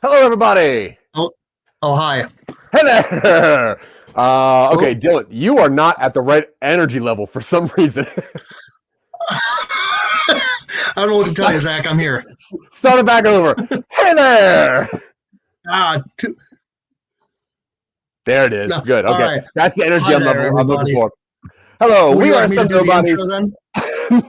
Hello, everybody. Oh, hi. Hey there. Okay, Dylan, you are not at the right energy level for some reason. I don't know what to tell you, Zach. I'm here. Start it back over. Hey there. There it is. No, Good. Okay, right. that's the energy Hi I'm there, looking for. Hello, we are Some Nobodies.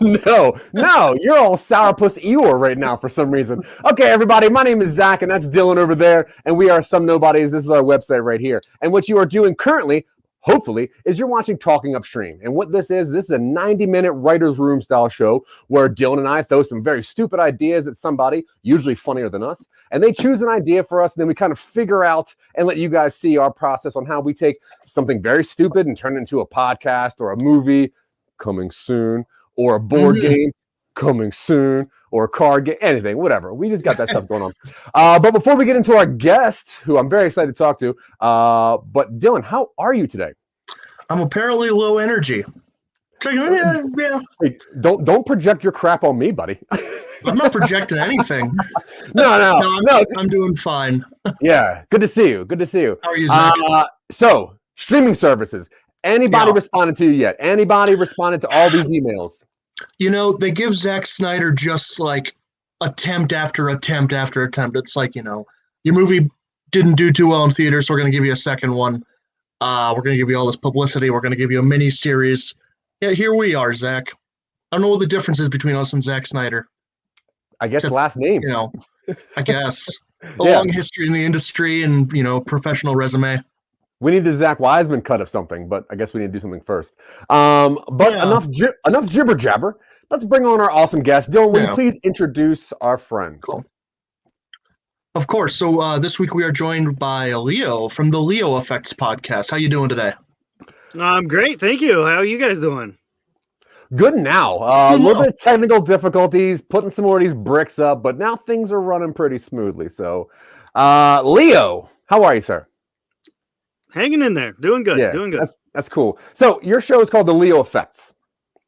No, you're all sourpuss Eeyore right now for some reason. Okay, everybody, my name is Zach, and that's Dylan over there, and we are Some Nobodies. This is our website right here. And what you are doing currently, hopefully, is you're watching Talking UpStream. And what this is a 90-minute writer's room style show where Dylan and I throw some very stupid ideas at somebody, usually funnier than us, and they choose an idea for us, and then we kind of figure out and let you guys see our process on how we take something very stupid and turn it into a podcast or a movie coming soon, or a board game coming soon, or a card game, anything, whatever. We just got that stuff going on. But before we get into our guest, who I'm very excited to talk to, but Dylan, how are you today? I'm apparently low energy. Yeah. Hey, don't project your crap on me, buddy. I'm not projecting anything. No. I'm doing fine. Yeah, good to see you. Good to see you. How are you, Zach? So, streaming services. Anybody responded to you yet? Anybody responded to all these emails? You know, they give Zack Snyder just like attempt after attempt after attempt. It's like, you know, your movie didn't do too well in theaters, so we're going to give you a second one. We're going to give you all this publicity. We're going to give you a mini series. Yeah, here we are, Zach. I don't know what the difference is between us and Zack Snyder. I guess last name. You know, I guess. A long history in the industry and, you know, professional resume. We need the Zach Wiseman cut of something, but I guess we need to do something first. Enough jibber jabber. Let's bring on our awesome guest. Dylan, will you please introduce our friend? Cool. Of course. So this week we are joined by Leo from the Leo Effects podcast. How you doing today? I'm great. Thank you. How are you guys doing? Good now. A little bit of technical difficulties, putting some more of these bricks up, but now things are running pretty smoothly. So, Leo, how are you, sir? Hanging in there. Doing good. Yeah, doing good. That's cool. So your show is called The Leo Effects.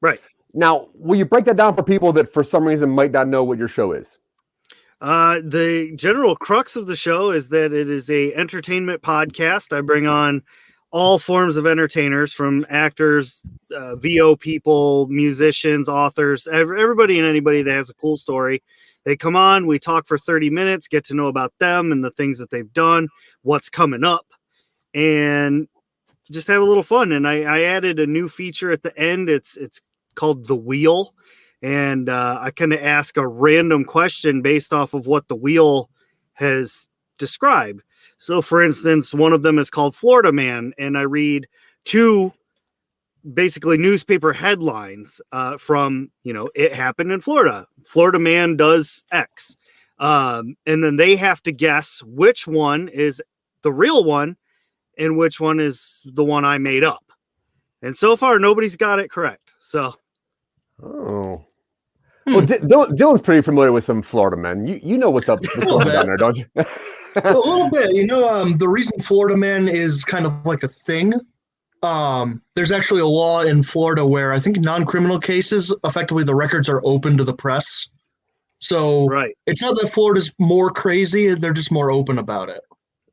Right. Now, will you break that down for people that for some reason might not know what your show is? The general crux of the show is that it is a entertainment podcast. I bring on all forms of entertainers, from actors, VO people, musicians, authors, everybody and anybody that has a cool story. They come on, we talk for 30 minutes, get to know about them and the things that they've done, what's coming up, and just have a little fun. And I added a new feature at the end. It's called The Wheel. And I kind of ask a random question based off of what the wheel has described. So, for instance, one of them is called Florida Man. And I read two basically newspaper headlines from, you know, it happened in Florida. Florida Man does X. And then they have to guess which one is the real one and which one is the one I made up. And so far, nobody's got it correct. So. Oh. Well, Dylan's pretty familiar with some Florida men. You know what's up down there, don't you? A little bit. You know, the reason Florida Man is kind of like a thing, there's actually a law in Florida where I think non-criminal cases, effectively the records are open to the press. So It's not that Florida's more crazy, they're just more open about it.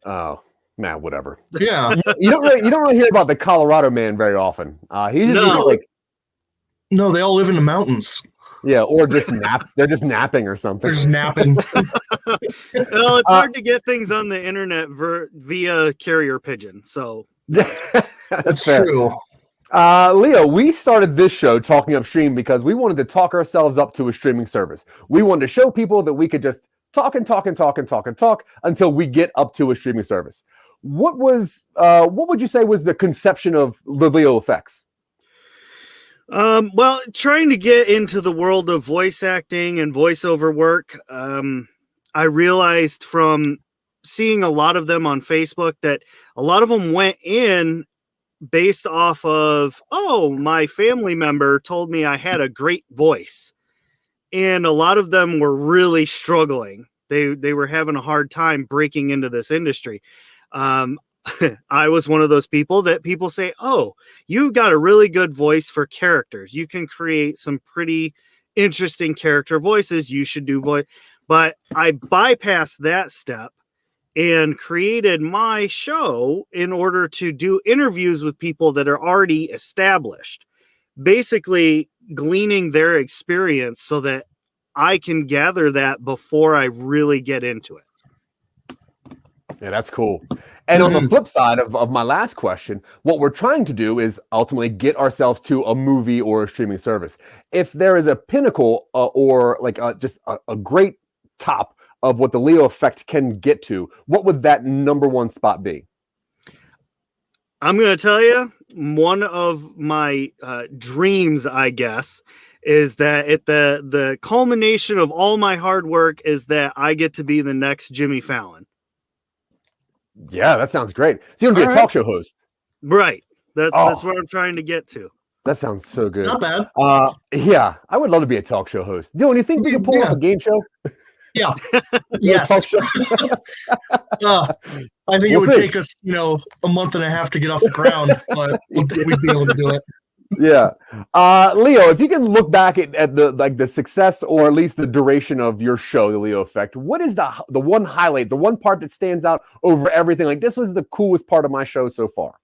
Oh. Man, whatever. Yeah. you don't really hear about the Colorado Man very often. He's No, they all live in the mountains. Yeah, or just nap. They're just napping or something. They're just napping. Well, it's hard to get things on the internet via carrier pigeon. So that's true. Leo, we started this show, Talking UpStream, because we wanted to talk ourselves up to a streaming service. We wanted to show people that we could just talk until we get up to a streaming service. what would you say was the conception of the Leo effects? Well, trying to get into the world of voice acting and voiceover work, I realized from seeing a lot of them on Facebook that a lot of them went in based off of, oh, my family member told me I had a great voice. And a lot of them were really struggling. They were having a hard time breaking into this industry. I was one of those people that people say, oh, you've got a really good voice for characters. You can create some pretty interesting character voices. You should do voice. But I bypassed that step and created my show in order to do interviews with people that are already established, basically gleaning their experience so that I can gather that before I really get into it. Yeah, that's cool. And on the flip side of my last question, what we're trying to do is ultimately get ourselves to a movie or a streaming service. If there is a pinnacle or like just a great top of what the Leo effect can get to, what would that number one spot be? I'm going to tell you, one of my dreams, I guess, is that at the culmination of all my hard work is that I get to be the next Jimmy Fallon. Yeah, that sounds great. So you're going to be a talk show host. Right. That's what I'm trying to get to. That sounds so good. Not bad. Yeah, I would love to be a talk show host. Dylan, you think we could pull off a game show? Yeah. Yes. Talk show? I think it would take us, a month and a half to get off the ground, but we'd be able to do it. Yeah. Leo, if you can look back at the success or at least the duration of your show, The Leo Effect, what is the one highlight, the one part that stands out over everything? Like, this was the coolest part of my show so far.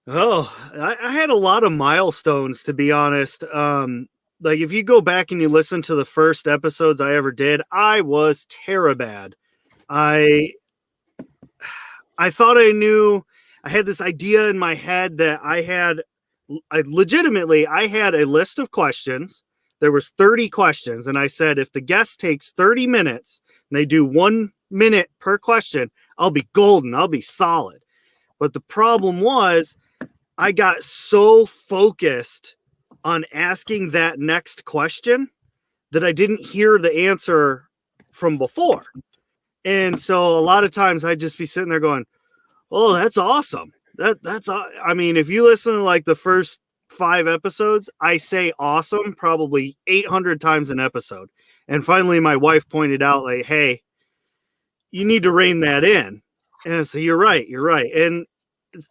Oh, I had a lot of milestones, to be honest. Like, if you go back and you listen to the first episodes I ever did, I was terabad. I thought I knew. I had this idea in my head that I had a list of questions. There was 30 questions. And I said, if the guest takes 30 minutes and they do 1 minute per question, I'll be golden. I'll be solid. But the problem was I got so focused on asking that next question that I didn't hear the answer from before. And so a lot of times I'd just be sitting there going, oh, that's awesome. I mean, if you listen to like the first 5 episodes, I say awesome probably 800 times an episode. And finally my wife pointed out, like, hey, you need to rein that in. And I said, you're right. And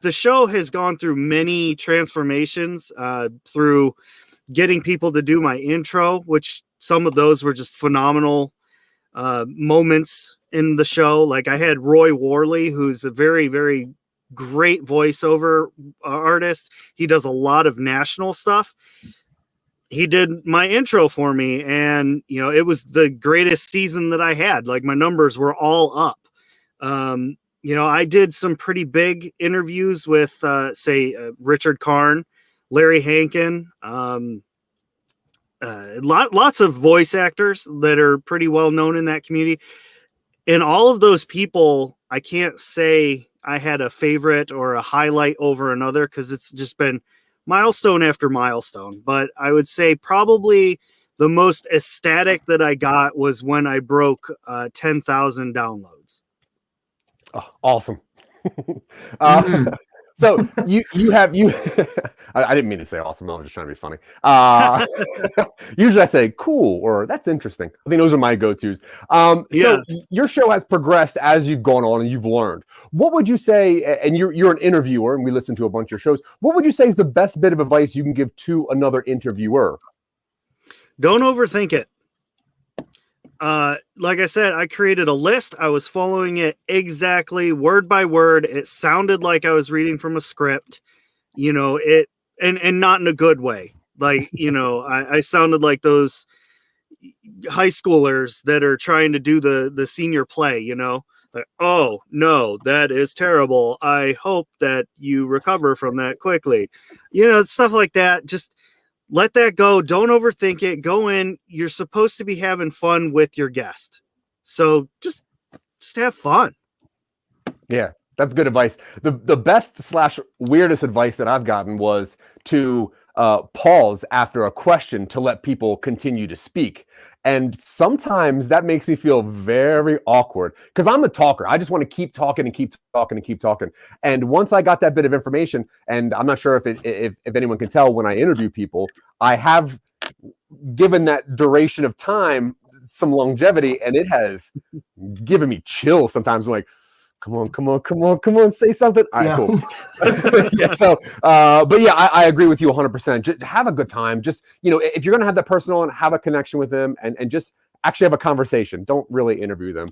the show has gone through many transformations through getting people to do my intro, which some of those were just phenomenal moments in the show. Like, I had Roy Worley, who's a very, very great voiceover artist. He does a lot of national stuff. He did my intro for me, and it was the greatest season that I had. Like, my numbers were all up. I did some pretty big interviews with Richard Karn, Larry Hankin, lots of voice actors that are pretty well known in that community. And all of those people, I can't say I had a favorite or a highlight over another, because it's just been milestone after milestone. But I would say probably the most ecstatic that I got was when I broke 10,000 downloads. Oh, awesome. So you I didn't mean to say awesome. I was just trying to be funny. Usually I say cool or that's interesting. I think those are my go-tos. So your show has progressed as you've gone on and you've learned. What would you say, and you're an interviewer and we listen to a bunch of your shows, what would you say is the best bit of advice you can give to another interviewer? Don't overthink it. Like I said, I created a list. I was following it exactly word by word. It sounded like I was reading from a script, and not in a good way. Like, I sounded like those high schoolers that are trying to do the senior play, like, oh no, that is terrible. I hope that you recover from that quickly. Stuff like that. Just let that go. Don't overthink it. Go in. You're supposed to be having fun with your guest. So just have fun. Yeah, that's good advice. The best slash weirdest advice that I've gotten was to pause after a question to let people continue to speak. And sometimes that makes me feel very awkward because I'm a talker. I just want to keep talking and keep talking and keep talking. And once I got that bit of information, and I'm not sure if anyone can tell when I interview people, I have given that duration of time some longevity, and it has given me chills sometimes. I'm like, come on, say something. All right, cool. Yeah, so, but yeah, I agree with you 100%. Just have a good time. Just, if you're going to have that person on, have a connection with them and just actually have a conversation. Don't really interview them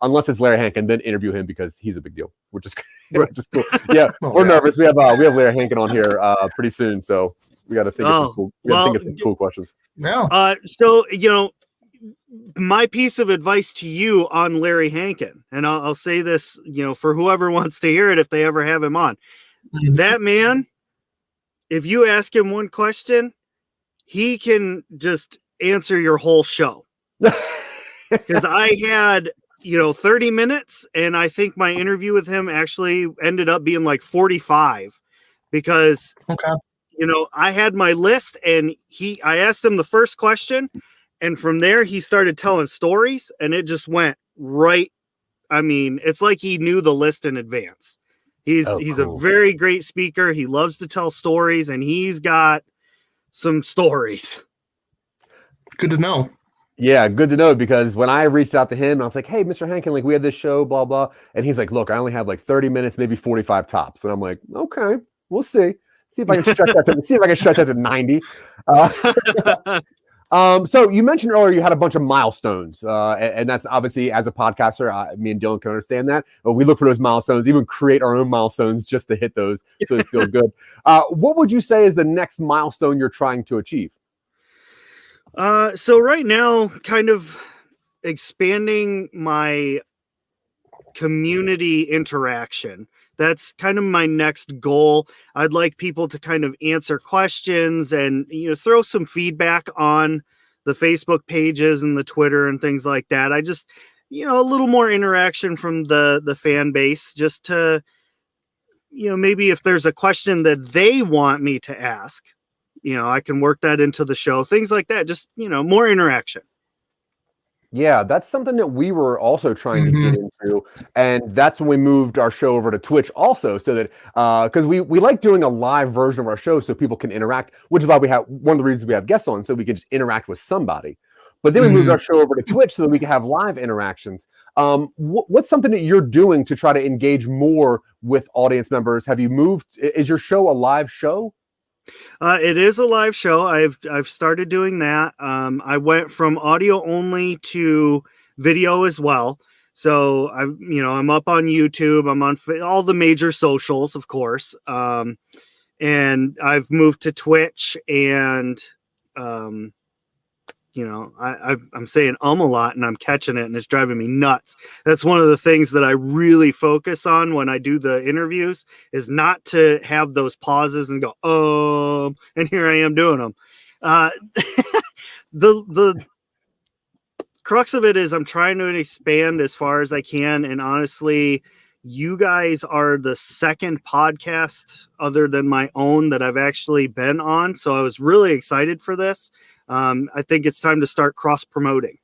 unless it's Larry Hankin, then interview him because he's a big deal, which is cool. Yeah, we're nervous. We have Larry Hankin on here pretty soon, so we got to think of some cool questions. Yeah. So, my piece of advice to you on Larry Hankin, and I'll say this, for whoever wants to hear it, if they ever have him on, that man, if you ask him one question, he can just answer your whole show. Because I had, 30 minutes, and I think my interview with him actually ended up being like 45 because, I had my list and I asked him the first question. And from there, he started telling stories, and it just went right. I mean, it's like he knew the list in advance. He's a very great speaker. He loves to tell stories, and he's got some stories. Good to know. Yeah, good to know, because when I reached out to him, I was like, hey, Mr. Hankin, we have this show, blah, blah. And he's like, look, I only have 30 minutes, maybe 45 tops. And I'm like, okay, we'll see. See if I can stretch that to 90. So you mentioned earlier you had a bunch of milestones, and that's obviously, as a podcaster, me and Dylan can understand that. But we look for those milestones, even create our own milestones just to hit those, so it feels good. What would you say is the next milestone you're trying to achieve? So right now, kind of expanding my community interaction. That's kind of my next goal. I'd like people to kind of answer questions and, throw some feedback on the Facebook pages and the Twitter and things like that. I just, a little more interaction from the fan base, just to, maybe if there's a question that they want me to ask, I can work that into the show, things like that. Just, more interaction. Yeah, that's something that we were also trying to get into, and that's when we moved our show over to Twitch also, so that because we like doing a live version of our show so people can interact, which is why we have one of the reasons we have guests on, so we can just interact with somebody. But then we moved our show over to Twitch so that we can have live interactions. What's something that you're doing to try to engage more with audience members? Have you moved? Is your show a live show? It is a live show. I've started doing that. I went from audio only to video as well. So I'm up on YouTube. I'm on all the major socials, of course. And I've moved to Twitch, and I'm saying a lot, and I'm catching it, and it's driving me nuts. That's one of the things that I really focus on when I do the interviews, is not to have those pauses and go, and here I am doing them. The crux of it is I'm trying to expand as far as I can. And honestly, you guys are the second podcast other than my own that I've actually been on. So I was really excited for this. I think it's time to start cross-promoting.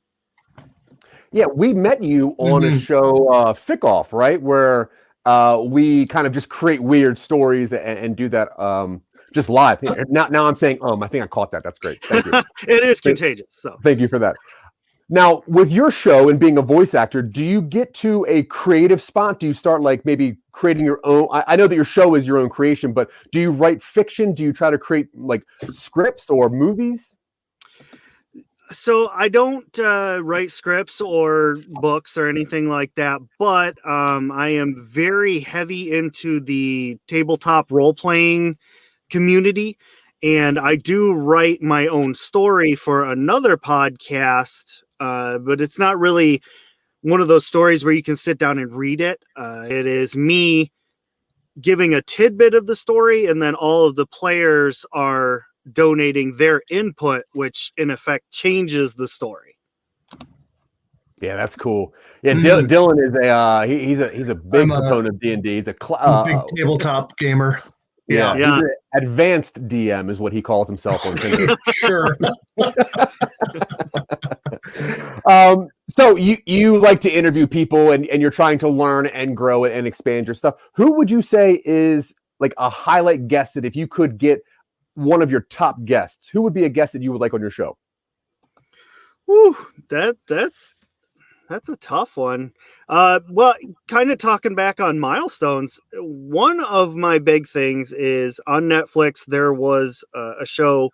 Yeah, we met you on a show, Fick Off, right? Where we kind of just create weird stories and do that just live. Now I'm saying, I think I caught that. That's great. Thank you. It is contagious. So thank you for that. Now, with your show and being a voice actor, do you get to a creative spot? Do you start maybe creating your own? I know that your show is your own creation, but do you write fiction? Do you try to create scripts or movies? So I don't write scripts or books or anything like that, but I am very heavy into the tabletop role-playing community, and I do write my own story for another podcast, but it's not really one of those stories where you can sit down and read it. It is me giving a tidbit of the story, and then all of the players are donating their input, which in effect changes the story. Yeah, that's cool. Yeah, Mm. Dylan is he's a big I'm a- proponent of D&D. He's I'm a big tabletop gamer. yeah, Yeah. he's an advanced DM is what he calls himself on Tinder. Sure. So you like to interview people and you're trying to learn and grow and expand your stuff. Who would you say is like a highlight guest that if you could get one of your top guests, who would be a guest that you would like on your show? Whew, that's a tough one. Well, kind of talking back on milestones, one of my big things is on Netflix, there was a show,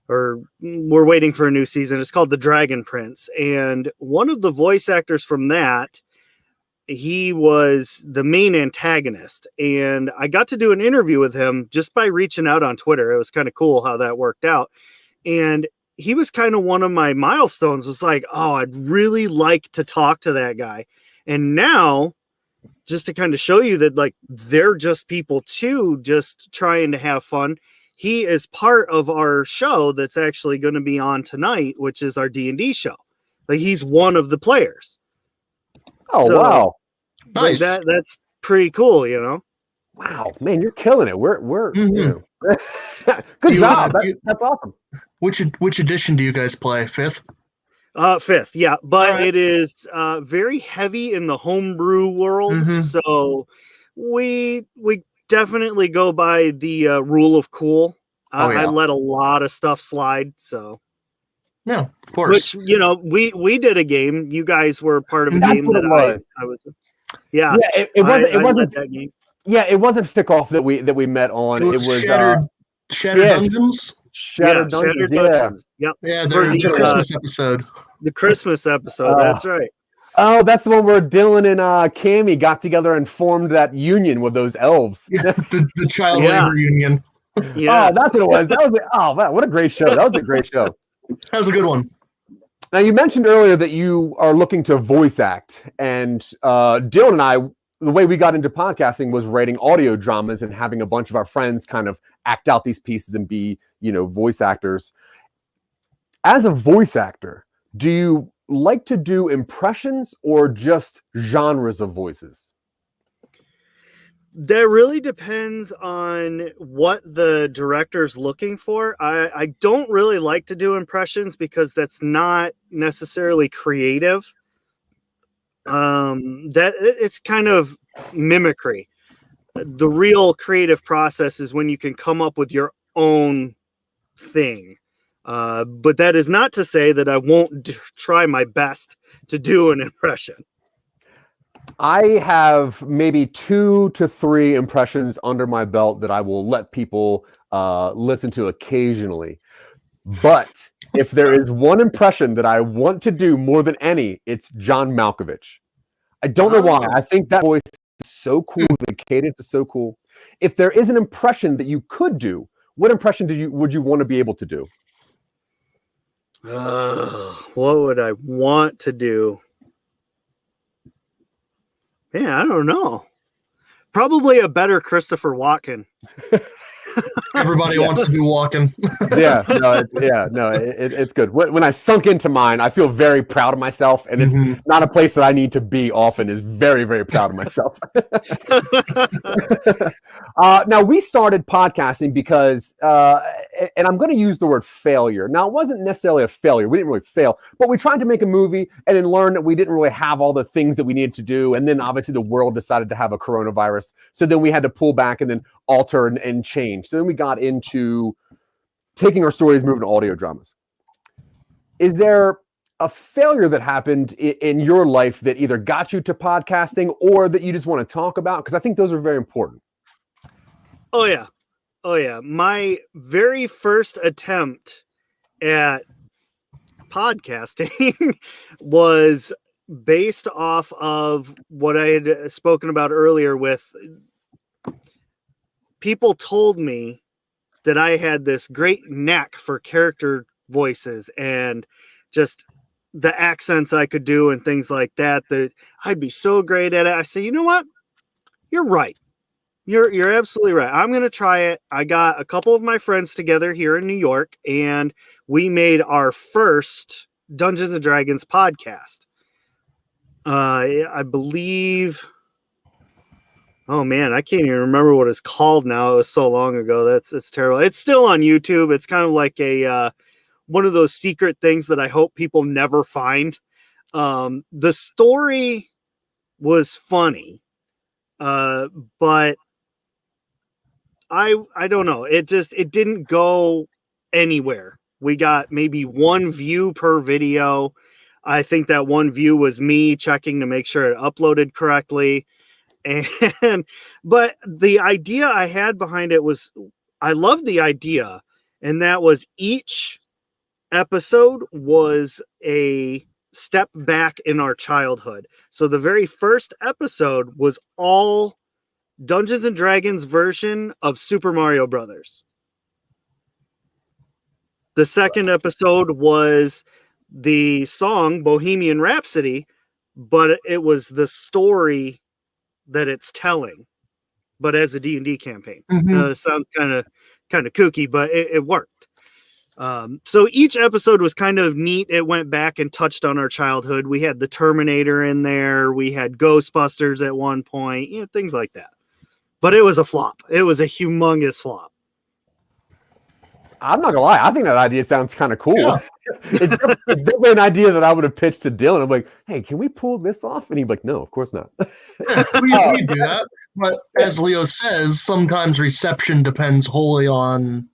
or we're waiting for a new season. It's called The Dragon Prince. And one of the voice actors from that, he was the main antagonist. And I got to do an interview with him just by reaching out on Twitter. It was kind of cool how that worked out. And he was kind of one of my milestones, was like, oh, I'd really like to talk to that guy. And now, just to kind of show you that, like, they're just people too, just trying to have fun. He is part of our show that's actually going to be on tonight, which is our D&D show. Like, he's one of the players. Oh, So, wow. Nice. That's pretty cool, you know? Wow, man, you're killing it. We're Mhm. you know. Good You, job. you- That's awesome. Which edition do you guys play? 5th? 5th, yeah. But Alright. it is very heavy in the homebrew world. Mhm. So we definitely go by the rule of cool. Oh, yeah. I let a lot of stuff slide. So, Yeah, of course. which, you know, we did a game. You guys were part of a That's game what that it was. I was. Yeah, Yeah, it wasn't. I It led wasn't. that game. Yeah, it wasn't Thick Off that we met on. It was Shattered Dungeons. Shattered Dungeons. Shattered Yeah. Dungeons. Yep. Yeah, For the the, Christmas episode. The Christmas episode. That's right. Oh, that's the one where Dylan and Cammy got together and formed that union with those elves. Yeah, the child Yeah. labor union. Yeah. Oh, that's what it was. That was oh man, what a great show. That was a great show. That was a good one. Now you mentioned earlier that you are looking to voice act, and Dylan and I, the way we got into podcasting was writing audio dramas and having a bunch of our friends kind of act out these pieces and be, you know, voice actors. As a voice actor, do you like to do impressions or just genres of voices? That really depends on what the director's looking for. I don't really like to do impressions because that's not necessarily creative. That it's kind of mimicry. The real creative process is when you can come up with your own thing. But that is not to say that I won't try my best to do an impression. I have maybe 2 to 3 impressions under my belt that I will let people listen to occasionally. But if there is one impression that I want to do more than any, it's John Malkovich. I don't know why. I think that voice is so cool. The cadence is so cool. If there is an impression that you could do, what impression would you want to be able to do? What would I want to do? Yeah, I don't know. Probably a better Christopher Walken. Everybody wants to do walking. It's good. When I sunk into mine, I feel very proud of myself, and it's Mhm. not a place that I need to be often. Is very, very proud of myself. Now we started podcasting because, and I'm going to use the word failure. Now it wasn't necessarily a failure. We didn't really fail, but we tried to make a movie and then learned that we didn't really have all the things that we needed to do. And then obviously the world decided to have a coronavirus, so then we had to pull back and then alter and change. So then we got into taking our stories, moving to audio dramas. Is there a failure that happened in your life that either got you to podcasting or that you just want to talk about? Because I think those are very important. Oh yeah. My very first attempt at podcasting was based off of what I had spoken about earlier with people told me that I had this great knack for character voices and just the accents I could do and things like that, that I'd be so great at it. I say, you know what? You're right. You're absolutely right. I'm going to try it. I got a couple of my friends together here in New York, and we made our first Dungeons and Dragons podcast. I believe. Oh man, I can't even remember what it's called now. It was so long ago. It's terrible. It's still on YouTube. It's kind of like a one of those secret things that I hope people never find. The story was funny, but I don't know. It didn't go anywhere. We got maybe one view per video. I think that one view was me checking to make sure it uploaded correctly. But the idea I had behind it was, I loved the idea, and that was each episode was a step back in our childhood. So the very first episode was all Dungeons and Dragons version of Super Mario Brothers. The second episode was the song Bohemian Rhapsody, but it was the story that it's telling, but as a D&D campaign. Mhm. It sounds kind of kooky, but it worked. So each episode was kind of neat. It went back and touched on our childhood. We had the Terminator in there. We had Ghostbusters at one point, things like that. But it was a flop. It was a humongous flop. I'm not gonna lie. I think that idea sounds kind of cool. Yeah. It's definitely an idea that I would have pitched to Dylan. I'm like, hey, can we pull this off? And he'd be like, no, of course not. we do that. But as Leo says, sometimes reception depends wholly on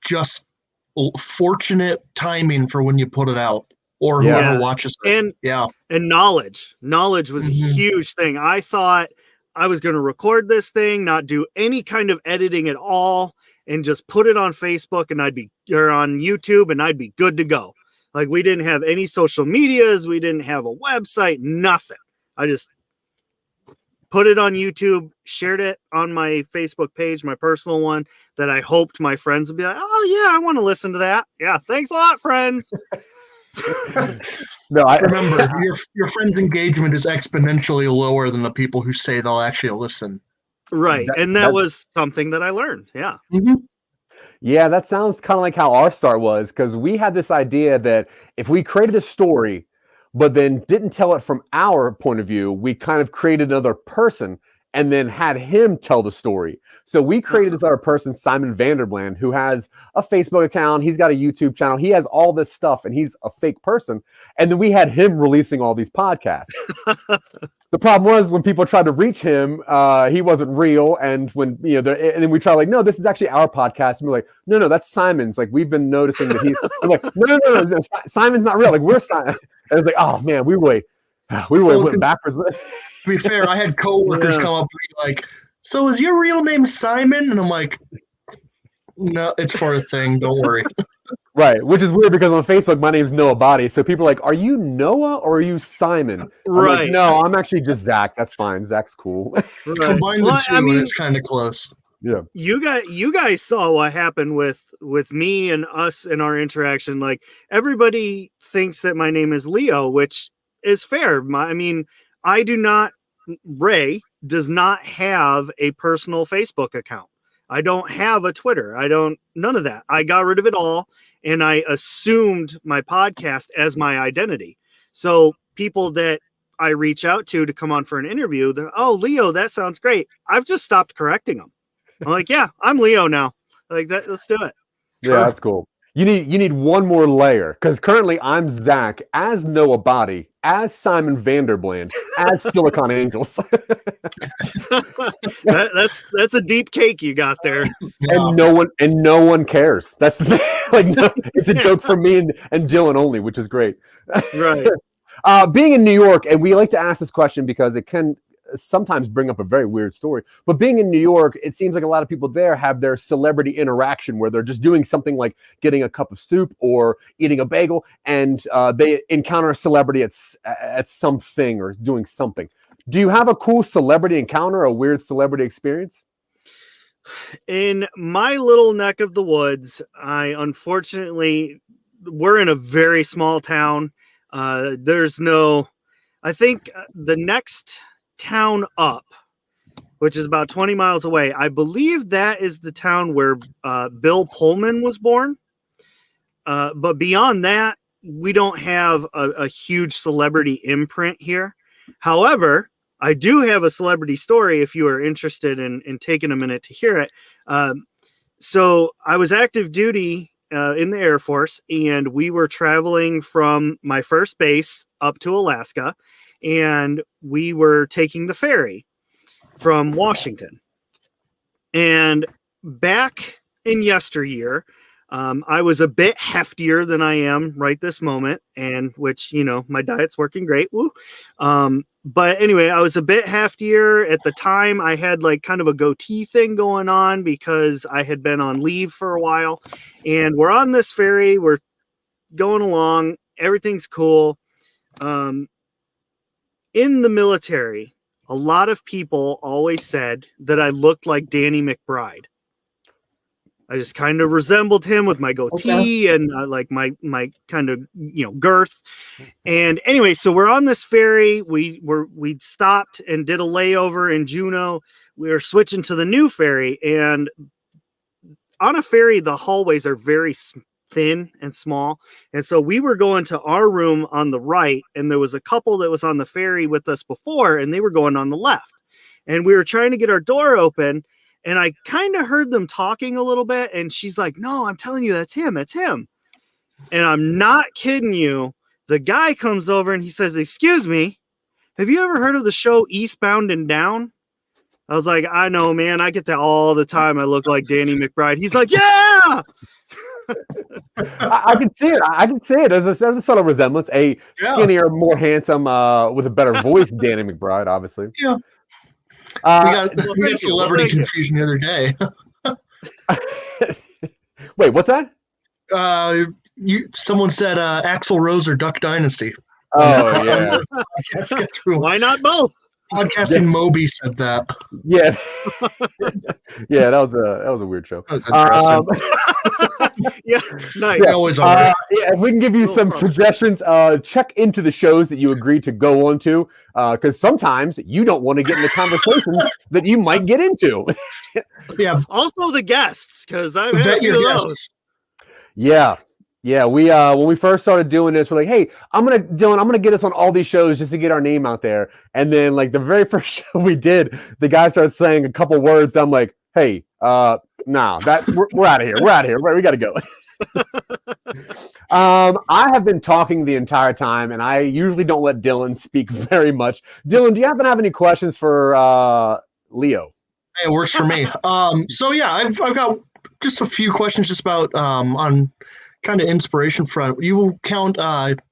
just fortunate timing for when you put it out or whoever watches it. And knowledge was a huge thing. I thought I was going to record this thing, not do any kind of editing at all, and just put it on Facebook and or on YouTube, and I'd be good to go. Like, we didn't have any social medias. We didn't have a website, nothing. I just put it on YouTube, shared it on my Facebook page, my personal one, that I hoped my friends would be like, oh yeah, I want to listen to that. Yeah. Thanks a lot, friends. No, I remember your friend's engagement is exponentially lower than the people who say they'll actually listen. Right. And that was something that I learned. Yeah. Mm-hmm. Yeah, that sounds kind of like how our start was, because we had this idea that if we created a story, but then didn't tell it from our point of view, we kind of created another person and then had him tell the story. So we created this other person, Simon Vanderbland, who has a Facebook account. He's got a YouTube channel. He has all this stuff, and he's a fake person. And then we had him releasing all these podcasts. The problem was when people tried to reach him, he wasn't real. And when, and then we try like, no, this is actually our podcast. And we're like, no, that's Simon's. Like, we've been noticing that he's I'm like, no, Simon's not real. Like, we're Simon. And it's like, oh man, we really went backwards. To be fair, I had coworkers come up and be like, so is your real name Simon? And I'm like, no, it's for a thing. Don't worry. Right, which is weird because on Facebook, my name's Noah Body. So people are like, are you Noah or are you Simon? Right. Like, no, I'm actually just Zach. That's fine. Zach's cool. Right. Combine the two, and it's kind of close. Yeah. You guys saw what happened with me and us in our interaction. Like, everybody thinks that my name is Leo, which is fair. Ray does not have a personal Facebook account. I don't have a Twitter. None of that. I got rid of it all, and I assumed my podcast as my identity. So people that I reach out to come on for an interview, they're, oh, Leo, that sounds great. I've just stopped correcting them. I'm like, yeah, I'm Leo now. Like that. Let's do it. Yeah, that's cool. You need one more layer, because currently I'm Zach as Noah Body, as Simon Vanderbland, as Silicon Angels. that's a deep cake you got there. And no one cares. That's the thing. Like, no, it's a joke for me and Dylan only, which is great. Right. Being in New York, and we like to ask this question because it can sometimes bring up a very weird story, but being in New York, it seems like a lot of people there have their celebrity interaction where they're just doing something like getting a cup of soup or eating a bagel, and they encounter a celebrity at something or doing something. Do you have a cool celebrity encounter, a weird celebrity experience? In my little neck of the woods, we're in a very small town. I think the next town up, which is about 20 miles away, I believe that is the town where Bill Pullman was born. But beyond that, we don't have a huge celebrity imprint here. However, I do have a celebrity story if you are interested in taking a minute to hear it. So I was active duty in the Air Force, and we were traveling from my first base up to Alaska, and we were taking the ferry from Washington. And back in yesteryear, I was a bit heftier than I am right this moment, and which, my diet's working great. Woo. But anyway, I was a bit heftier at the time. I had like kind of a goatee thing going on because I had been on leave for a while, and we're on this ferry. We're going along. Everything's cool. In the military, a lot of people always said that I looked like Danny McBride. I just kind of resembled him with my goatee and like my kind of girth. And anyway, so we're on this ferry. We stopped and did a layover in Juneau. We were switching to the new ferry, and on a ferry, the hallways are very thin and small. And so we were going to our room on the right, and there was a couple that was on the ferry with us before, and they were going on the left. And we were trying to get our door open. And I kind of heard them talking a little bit. And she's like, no, I'm telling you, that's him. It's him. And I'm not kidding you. The guy comes over and he says, excuse me, have you ever heard of the show Eastbound and Down? I was like, I know, man. I get that all the time. I look like Danny McBride. He's like, yeah. I can see it. I can see it. There's a subtle resemblance. A skinnier, more handsome, with a better voice, Danny McBride, obviously. Yeah. We got celebrity confusion the other day. Wait, what's that? Someone said Axl Rose or Duck Dynasty. Oh yeah. Why not both? Podcasting Moby said that. Yeah. Yeah, that was a weird show. That was interesting. Yeah, nice. Yeah, if we can give you some suggestions, check into the shows that you agreed to go on to, because sometimes you don't want to get in the conversations that you might get into. Yeah. Also the guests, because I've had a few of those. Yeah. Yeah, we when we first started doing this, we're like, "Hey, I'm gonna get us on all these shows just to get our name out there." And then, like the very first show we did, the guy started saying a couple words. I'm like, "Hey, nah, we're out of here. We're out of here. We got to go." I have been talking the entire time, and I usually don't let Dylan speak very much. Dylan, do you happen to have any questions for Leo? Hey, it works for me. So yeah, I've got just a few questions just about on kind of inspiration front. You count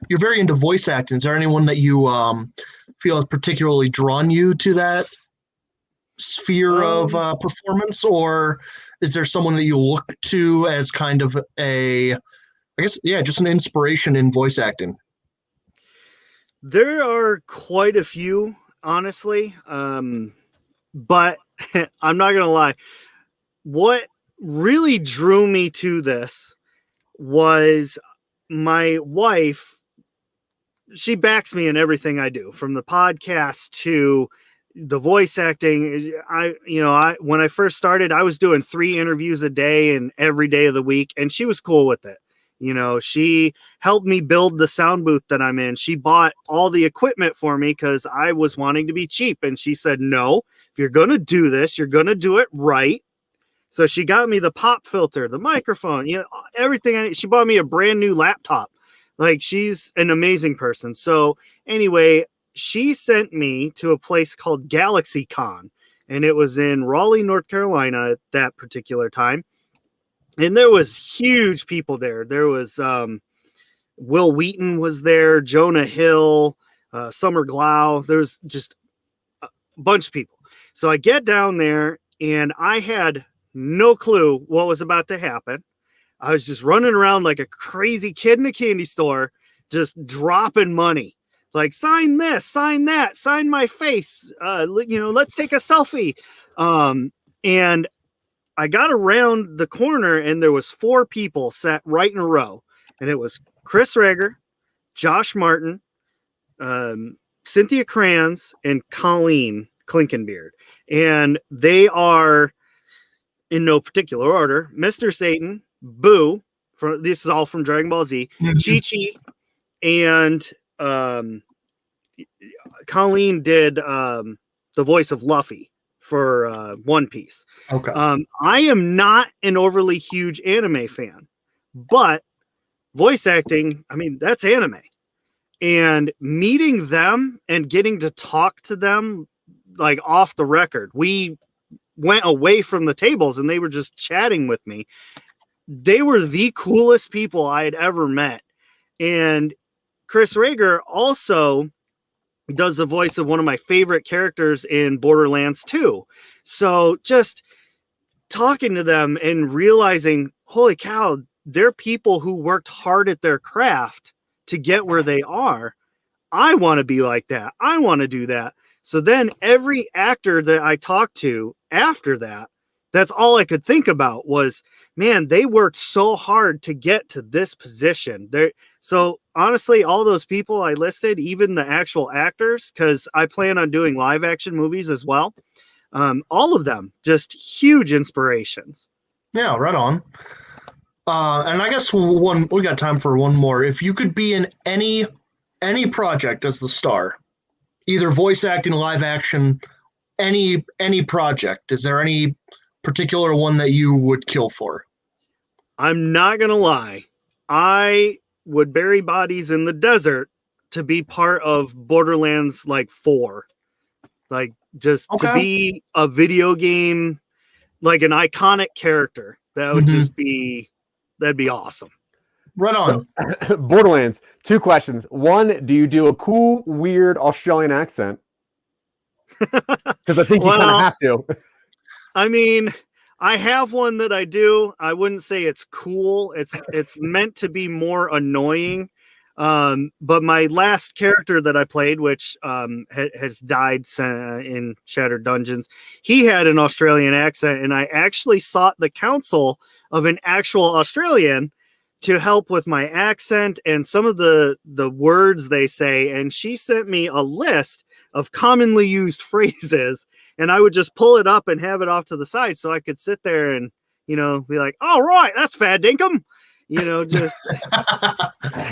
you're very into voice acting. Is there anyone that you feel has particularly drawn you to that sphere of performance, or is there someone that you look to as kind of just an inspiration in voice acting? There are quite a few, honestly, but I'm not gonna lie. What really drew me to this was my wife. She backs me in everything I do, from the podcast to the voice acting. When I first started, I was doing 3 interviews a day and every day of the week, and she was cool with it. She helped me build the sound booth that I'm in. She bought all the equipment for me because I was wanting to be cheap. And she said, no, if you're going to do this, you're going to do it right. So she got me the pop filter, the microphone, everything. She bought me a brand new laptop. Like, she's an amazing person. So anyway, she sent me to a place called GalaxyCon, and it was in Raleigh, North Carolina at that particular time. And there was huge people there. There was Will Wheaton was there, Jonah Hill, Summer Glau. There's just a bunch of people. So I get down there, and I had no clue what was about to happen. I was just running around like a crazy kid in a candy store, just dropping money. Like, sign this, sign that, sign my face. Let's take a selfie. And I got around the corner, and there was 4 people sat right in a row. And it was Chris Rager, Josh Martin, Cynthia Kranz, and Colleen Klinkenbeard. And they are, in no particular order, Mr. Satan, Boo, this is all from Dragon Ball Z, Chi-Chi, and Colleen did the voice of Luffy for One Piece. Okay. I am not an overly huge anime fan, but voice acting, I mean, that's anime. And meeting them and getting to talk to them like off the record, we went away from the tables and they were just chatting with me. They were the coolest people I had ever met. And Chris Rager also does the voice of one of my favorite characters in Borderlands 2. So just talking to them and realizing, holy cow, they're people who worked hard at their craft to get where they are. I want to be like that. I want to do that. So then every actor that I talked to after that, that's all I could think about was, man, they worked so hard to get to this position. So honestly, all those people I listed, even the actual actors, because I plan on doing live action movies as well. All of them, just huge inspirations. Yeah, right on. And I guess we got time for one more. If you could be in any project as the star, either voice acting, live action, any project, is there any particular one that you would kill for? I'm not gonna lie, I would bury bodies in the desert to be part of Borderlands 4, like just to be a video game, like an iconic character. That would just be, that'd be awesome. Right on. So, Borderlands, 2 questions. 1, do you do a cool, weird Australian accent? Because I think you kind of have to. I mean, I have one that I do. I wouldn't say it's cool. It's meant to be more annoying. But my last character that I played, which has died in Shattered Dungeons, he had an Australian accent, and I actually sought the counsel of an actual Australian to help with my accent and some of the words they say. And she sent me a list of commonly used phrases, and I would just pull it up and have it off to the side so I could sit there and, be like, all right, that's fad dinkum. Just.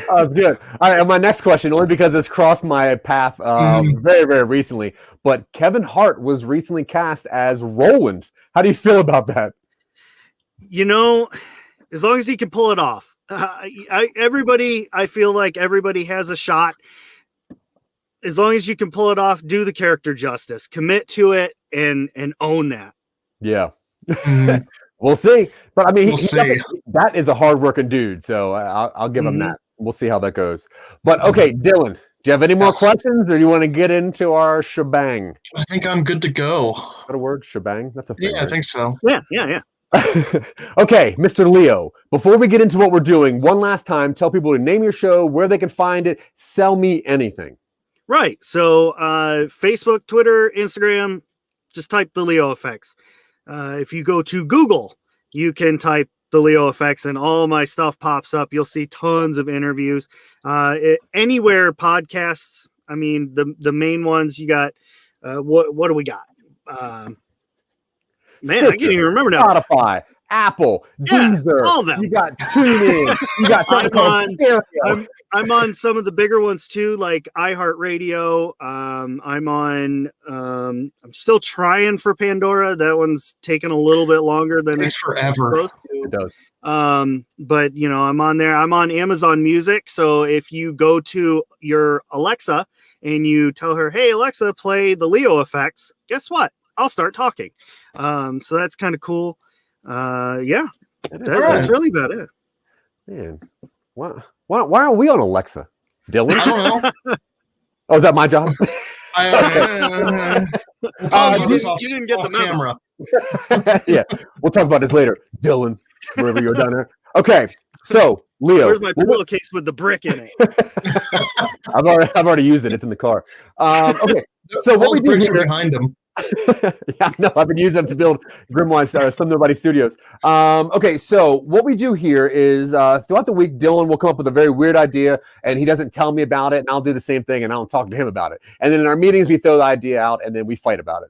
Oh, good. All right. And my next question, only because it's crossed my path very, very recently, but Kevin Hart was recently cast as Roland. How do you feel about that? As long as he can pull it off. I feel like everybody has a shot. As long as you can pull it off, do the character justice, commit to it, and own that. Yeah. We'll see. But I mean, that is a hard-working dude, so I'll give him that. We'll see how that goes. But okay, Dylan, do you have any more questions, or do you want to get into our shebang? I think I'm good to go. Is that a word? Shebang? That's a thing. Yeah, right? I think so. Yeah. Okay, Mr. Leo, before we get into what we're doing, one last time, tell people to name your show, where they can find it, sell me anything. Right. So Facebook, Twitter, Instagram, just type the Leo Effects. If you go to Google, you can type the Leo Effects and all my stuff pops up. You'll see tons of interviews. Anywhere podcasts, I mean, the main ones you got, what do we got? Man, I can't even remember now. Spotify, Apple, Deezer, all of them. You got TuneIn, you got I'm on some of the bigger ones too, like iHeartRadio. I'm on. I'm still trying for Pandora. That one's taken a little bit longer than it's forever. It does. But I'm on there. I'm on Amazon Music. So if you go to your Alexa and you tell her, "Hey Alexa, play the Leo Effects," guess what? I'll start talking. So that's kind of cool. Yeah, that's really about it. Man, why aren't we on Alexa, Dylan? I don't know. Oh, is that my job? You didn't get the camera. Yeah, we'll talk about this later, Dylan. Wherever you're down there. Okay, so Leo, where's my pillowcase with the brick in it? I've already used it. It's in the car. Okay, so what we do here behind him. Yeah, no, I've been using them to build Grimoire's Some Nobodies Studios. Okay, so what we do here is throughout the week, Dylan will come up with a very weird idea, and he doesn't tell me about it, and I'll do the same thing, and I'll talk to him about it. And then in our meetings, we throw the idea out, and then we fight about it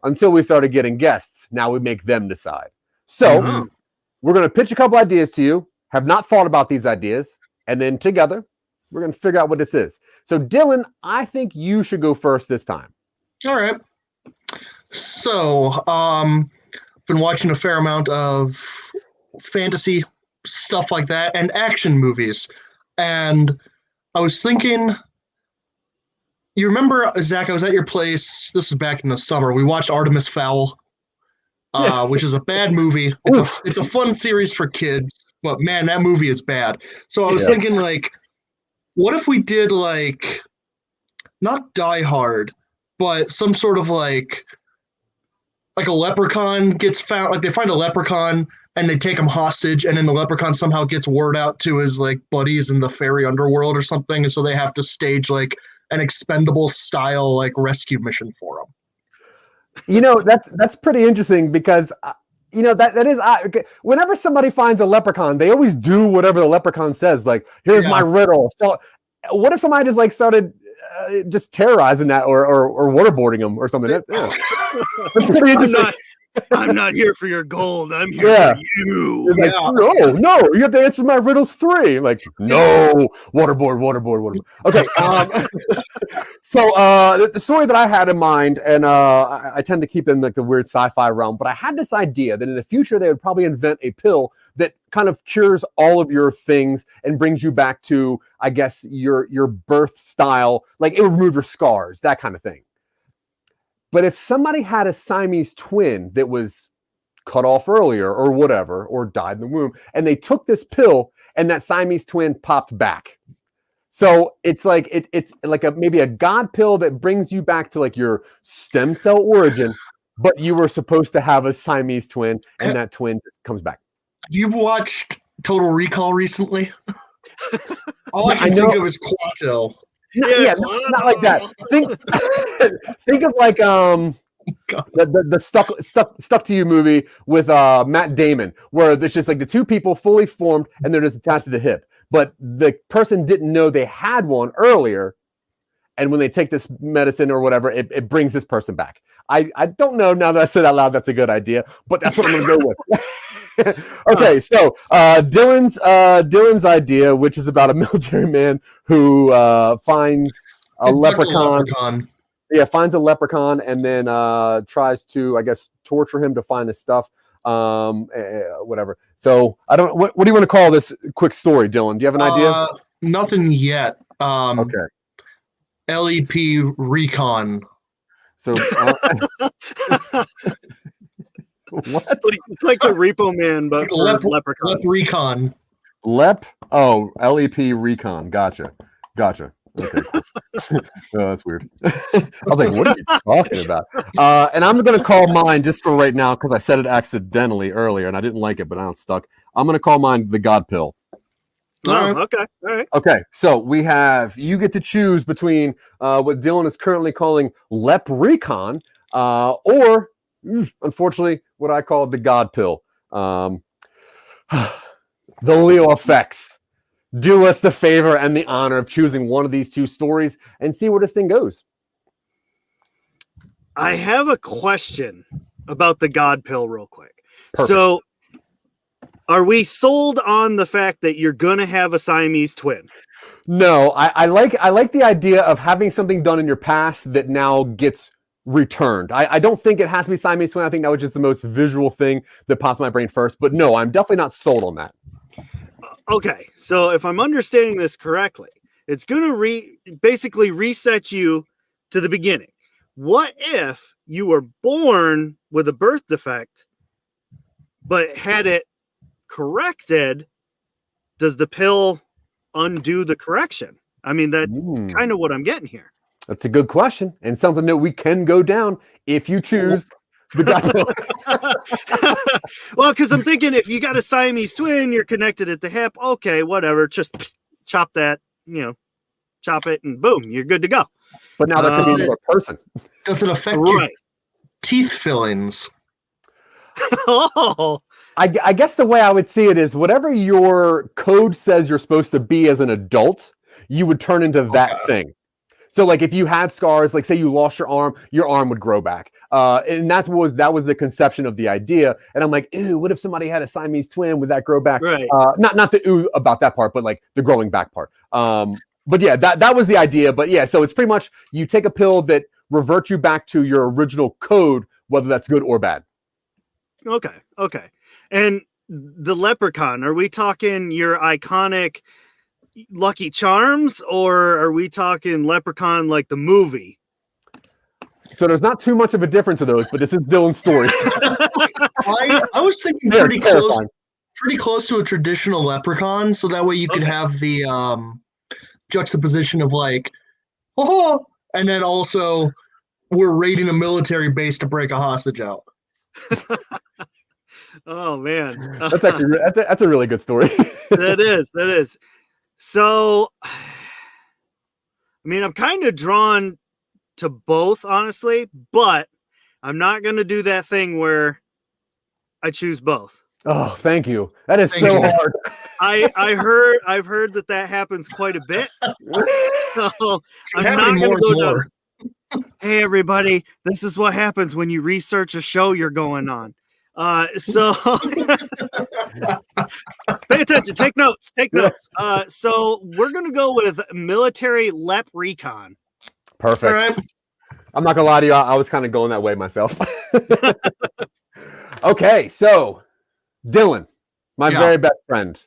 until we started getting guests. Now we make them decide. So we're going to pitch a couple ideas to you, have not thought about these ideas, and then together We're going to figure out what this is. So, Dylan, I think you should go first this time. All right. So, been watching a fair amount of fantasy stuff like that and action movies. And I was thinking, you remember, Zach, I was at your place, this was back in the summer, we watched Artemis Fowl, which is a bad movie. It's a fun series for kids, but man, that movie is bad. So I was thinking, like, what if we did, like, not Die Hard, but some sort of, like a leprechaun gets found, like they find a leprechaun and they take him hostage, and then the leprechaun somehow gets word out to his, like, buddies in the fairy underworld or something, and so they have to stage, like, an Expendable style, like, rescue mission for him. You know, that's pretty interesting because you know that is whenever somebody finds a leprechaun, they always do whatever the leprechaun says. Like, here's my riddle. So, what if somebody just like started just terrorizing that or waterboarding them or something? That's pretty interesting. I'm not here for your gold. I'm here for you. Like, no, you have to answer my riddles 3. Like, no, waterboard. Okay. So the story that I had in mind, and I tend to keep in like the weird sci-fi realm, but I had this idea that in the future they would probably invent a pill that kind of cures all of your things and brings you back to, I guess, your birth style. Like, it would remove your scars, that kind of thing. But if somebody had a Siamese twin that was cut off earlier or whatever, or died in the womb, and they took this pill and that Siamese twin popped back. So it's like it's like maybe a god pill that brings you back to like your stem cell origin, but you were supposed to have a Siamese twin and that twin just comes back. You've watched Total Recall recently? All I can think of is Quanto. Not like that. Think of like the stuck to you movie with Matt Damon, where it's just like the two people fully formed and they're just attached to the hip, but the person didn't know they had one earlier, and when they take this medicine or whatever, it brings this person back. I don't know, now that I said out loud that's a good idea, but that's what I'm gonna go with. Okay, so Dylan's idea, which is about a military man who finds a leprechaun. Yeah, finds a leprechaun and then tries to, I guess, torture him to find his stuff. Whatever. So I don't. What do you want to call this quick story, Dylan? Do you have an idea? Nothing yet. Okay. LEP Recon. So. What? It's like the Repo Man, but for leprechauns. Lep Recon. LEP Recon. Gotcha. Okay. Oh, that's weird. I was like, what are you talking about? And I'm going to call mine just for right now because I said it accidentally earlier and I didn't like it, but now it's stuck. I'm going to call mine the God Pill. Okay. All right. Okay. So you get to choose between what Dylan is currently calling Lep Recon or, unfortunately, what I call the God Pill. The Leo effects. Do us the favor and the honor of choosing one of these two stories and see where this thing goes. I have a question about the God Pill real quick. Perfect. So are we sold on the fact that you're going to have a Siamese twin? No, I like the idea of having something done in your past that now gets returned. I don't think it has to be Siamese twin. I think that was just the most visual thing that popped in my brain first. But no, I'm definitely not sold on that. Okay, so if I'm understanding this correctly, it's going to basically reset you to the beginning. What if you were born with a birth defect, but had it corrected? Does the pill undo the correction? I mean, that's kind of what I'm getting here. That's a good question and something that we can go down if you choose the God Pill. Well, because I'm thinking if you got a Siamese twin, you're connected at the hip. Okay, whatever. Just chop that, chop it and boom, you're good to go. But now that could be another person. Does it affect your teeth fillings? Oh. I guess the way I would see it is whatever your code says you're supposed to be as an adult, you would turn into that thing. So like if you had scars, like say you lost your arm would grow back. And that was the conception of the idea. And I'm like, ew, what if somebody had a Siamese twin? Would that grow back? Right. Not the ew about that part, but like the growing back part. But yeah, that was the idea. But yeah, so it's pretty much you take a pill that reverts you back to your original code, whether that's good or bad. Okay. And the leprechaun, are we talking your iconic Lucky Charms, or are we talking leprechaun like the movie? So there's not too much of a difference of those, but this is Dylan's story. I was thinking pretty close to a traditional leprechaun, so that way you could have the juxtaposition of like, oh, and then also we're raiding a military base to break a hostage out. Oh man, That's actually that's a really good story. That is. So, I mean, I'm kind of drawn to both, honestly, but I'm not going to do that thing where I choose both. Oh, thank you. That is so hard. I've heard that happens quite a bit. So I'm not going to go down. Hey, everybody, this is what happens when you research a show you're going on. So pay attention, take notes. So we're going to go with military leprechaun. Perfect. All right. I'm not going to lie to you. I was kind of going that way myself. Okay, so Dylan, my very best friend.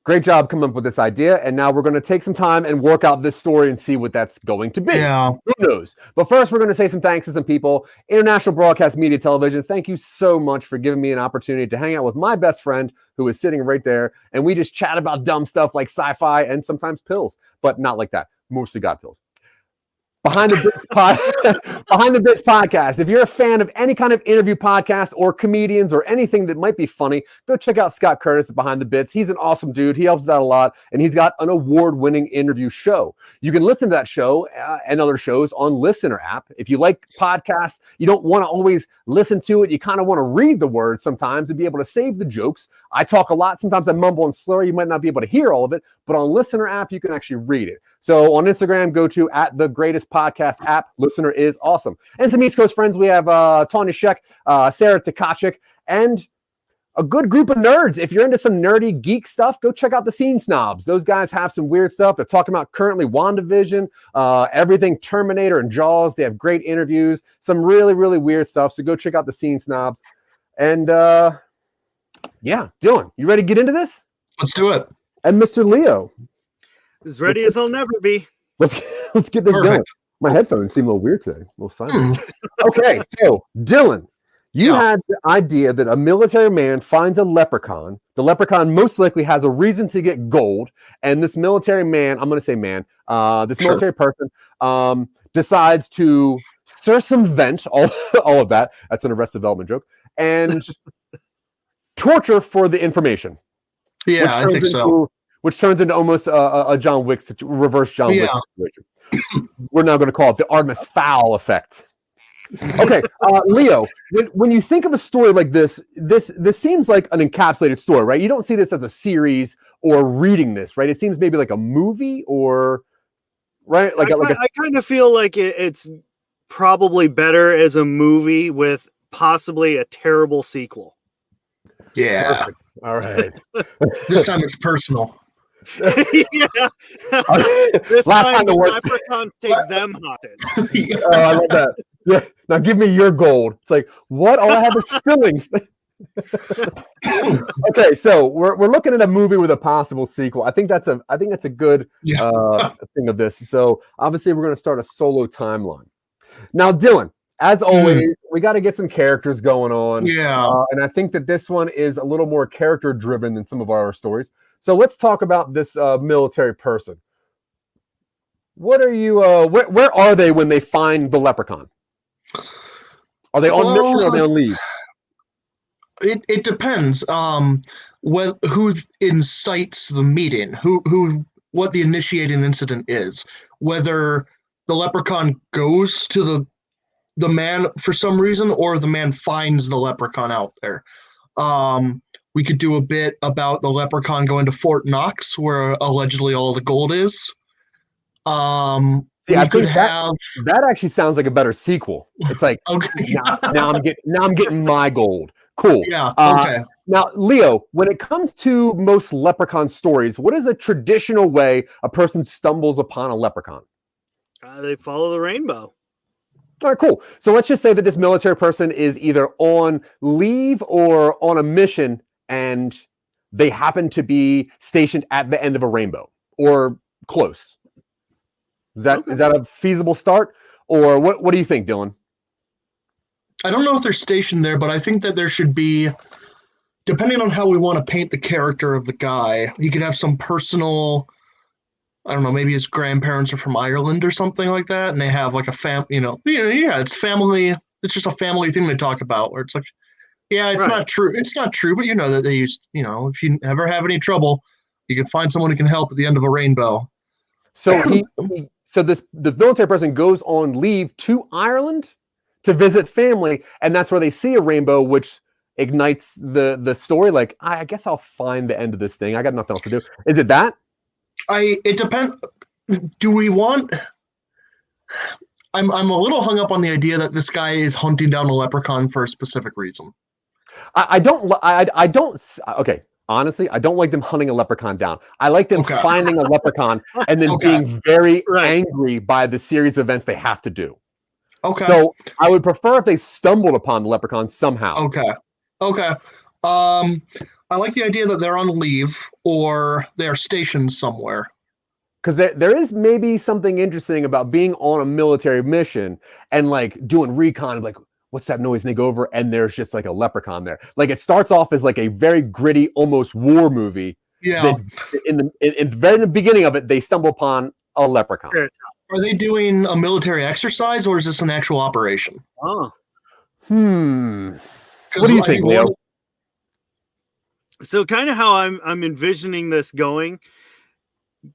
Great job coming up with this idea. And now we're going to take some time and work out this story and see what that's going to be. Yeah. Who knows? But first, we're going to say some thanks to some people. International Broadcast Media Television, thank you so much for giving me an opportunity to hang out with my best friend who is sitting right there. And we just chat about dumb stuff like sci-fi and sometimes pills, but not like that. Mostly God pills. Behind the Bits podcast. If you're a fan of any kind of interview podcast or comedians or anything that might be funny, go check out Scott Curtis at Behind the Bits. He's an awesome dude. He helps us out a lot, and he's got an award-winning interview show. You can listen to that show and other shows on Listener app. If you like podcasts, you don't want to always listen to it. You kind of want to read the words sometimes and be able to save the jokes. I talk a lot. Sometimes I mumble and slur. You might not be able to hear all of it, but on Listener app, you can actually read it. So on Instagram, go to @thegreatestpodcast app. Listener is awesome. And some East Coast friends, we have Tanya Sheck, Sarah Tkachik, and a good group of nerds. If you're into some nerdy geek stuff, go check out the Scene Snobs. Those guys have some weird stuff. They're talking about currently WandaVision, everything Terminator and Jaws. They have great interviews, some really, really weird stuff. So go check out the Scene Snobs. And yeah, Dylan, you ready to get into this? Let's do it. And Mr. Leo. As ready as I'll never be. Let's get this going. My headphones seem a little weird today. A little silent. Okay, so Dylan, you had the idea that a military man finds a leprechaun. The leprechaun most likely has a reason to get gold, and this military man, I'm going to say man, this military person decides to circumvent all of that. That's an Arrested Development joke, and torture for the information. Yeah, I think so. Which turns into almost a John Wick reverse John Wick situation. We're now going to call it the Artemis Fowl effect. Okay, Leo, when you think of a story like this seems like an encapsulated story, right? You don't see this as a series or reading this, right? It seems maybe like a movie or, right? I kind of feel like it's probably better as a movie with possibly a terrible sequel. Yeah. Perfect. All right. This time it's personal. Yeah. This Last time the leprechauns take them hostage. Oh, I love that. Yeah. Now give me your gold. It's like, what? All I have is fillings. Okay, so we're looking at a movie with a possible sequel. I think that's a good thing of this. So obviously we're going to start a solo timeline. Now, Dylan, as always, we got to get some characters going on. Yeah. And I think that this one is a little more character driven than some of our stories. So let's talk about this military person. What are you? Where are they when they find the leprechaun? Are they on mission or are they on leave? It depends. Who incites the meeting? What the initiating incident is? Whether the leprechaun goes to the man for some reason, or the man finds the leprechaun out there. We could do a bit about the leprechaun going to Fort Knox, where allegedly all the gold is. I think that actually sounds like a better sequel. It's like, okay. now I'm getting my gold. Cool. Yeah. Okay. Now, Leo, when it comes to most leprechaun stories, what is a traditional way a person stumbles upon a leprechaun? They follow the rainbow. All right, cool. So let's just say that this military person is either on leave or on a mission, and they happen to be stationed at the end of a rainbow or close. Is that a feasible start? Or what do you think, Dylan? I don't know if they're stationed there, but I think that there should be, depending on how we want to paint the character of the guy, he could have some personal, I don't know, maybe his grandparents are from Ireland or something like that, and they have like a it's family. It's just a family thing to talk about, where it's like, yeah, it's not true. It's not true, but you know that they used, if you ever have any trouble, you can find someone who can help at the end of a rainbow. So the military person goes on leave to Ireland to visit family, and that's where they see a rainbow, which ignites the story. Like, I guess I'll find the end of this thing. I got nothing else to do. Is it that? It depends. Do we want? I'm a little hung up on the idea that this guy is hunting down a leprechaun for a specific reason. I don't. Okay, honestly, I don't like them hunting a leprechaun down. I like them finding a leprechaun and then being very angry by the series of events they have to do. Okay. So I would prefer if they stumbled upon the leprechaun somehow. Okay. I like the idea that they're on leave or they're stationed somewhere. Because there is maybe something interesting about being on a military mission and like doing recon, like, what's that noise? And they go over and there's just like a leprechaun there. Like, it starts off as like a very gritty, almost war movie. Yeah. In the beginning of it, they stumble upon a leprechaun. Are they doing a military exercise or is this an actual operation? Oh. What do you think, Leo? So kind of how I'm envisioning this going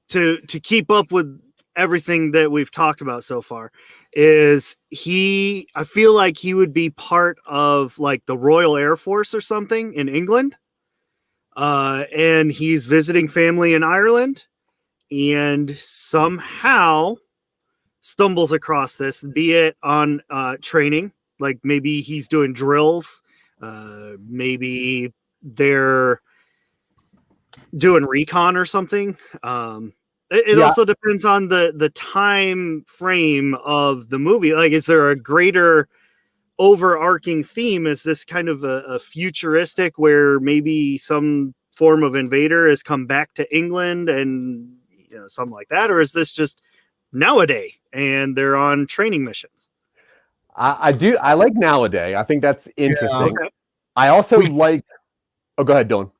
to keep up with everything that we've talked about so far is I feel like he would be part of like the Royal Air Force or something in England. And he's visiting family in Ireland and somehow stumbles across this, be it on training, like maybe he's doing drills, maybe they're doing recon or something. It also depends on the time frame of the movie. Like, is there a greater overarching theme? Is this kind of a futuristic where maybe some form of invader has come back to England and something like that? Or is this just nowadays and they're on training missions? I like nowadays. I think that's interesting. Yeah. I also like. Oh, go ahead, Dylan.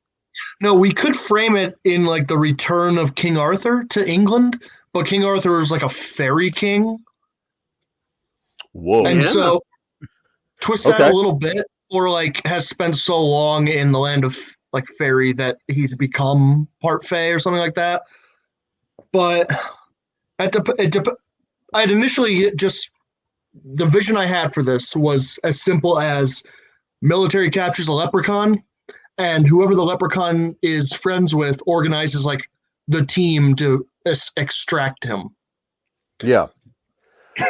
No, we could frame it in like the return of King Arthur to England, but King Arthur was like a fairy king. Whoa. And so twist that a little bit, or like has spent so long in the land of like fairy that he's become part fae or something like that. But I'd initially just, the vision I had for this was as simple as military captures a leprechaun, and whoever the leprechaun is friends with organizes like the team to extract him. Yeah.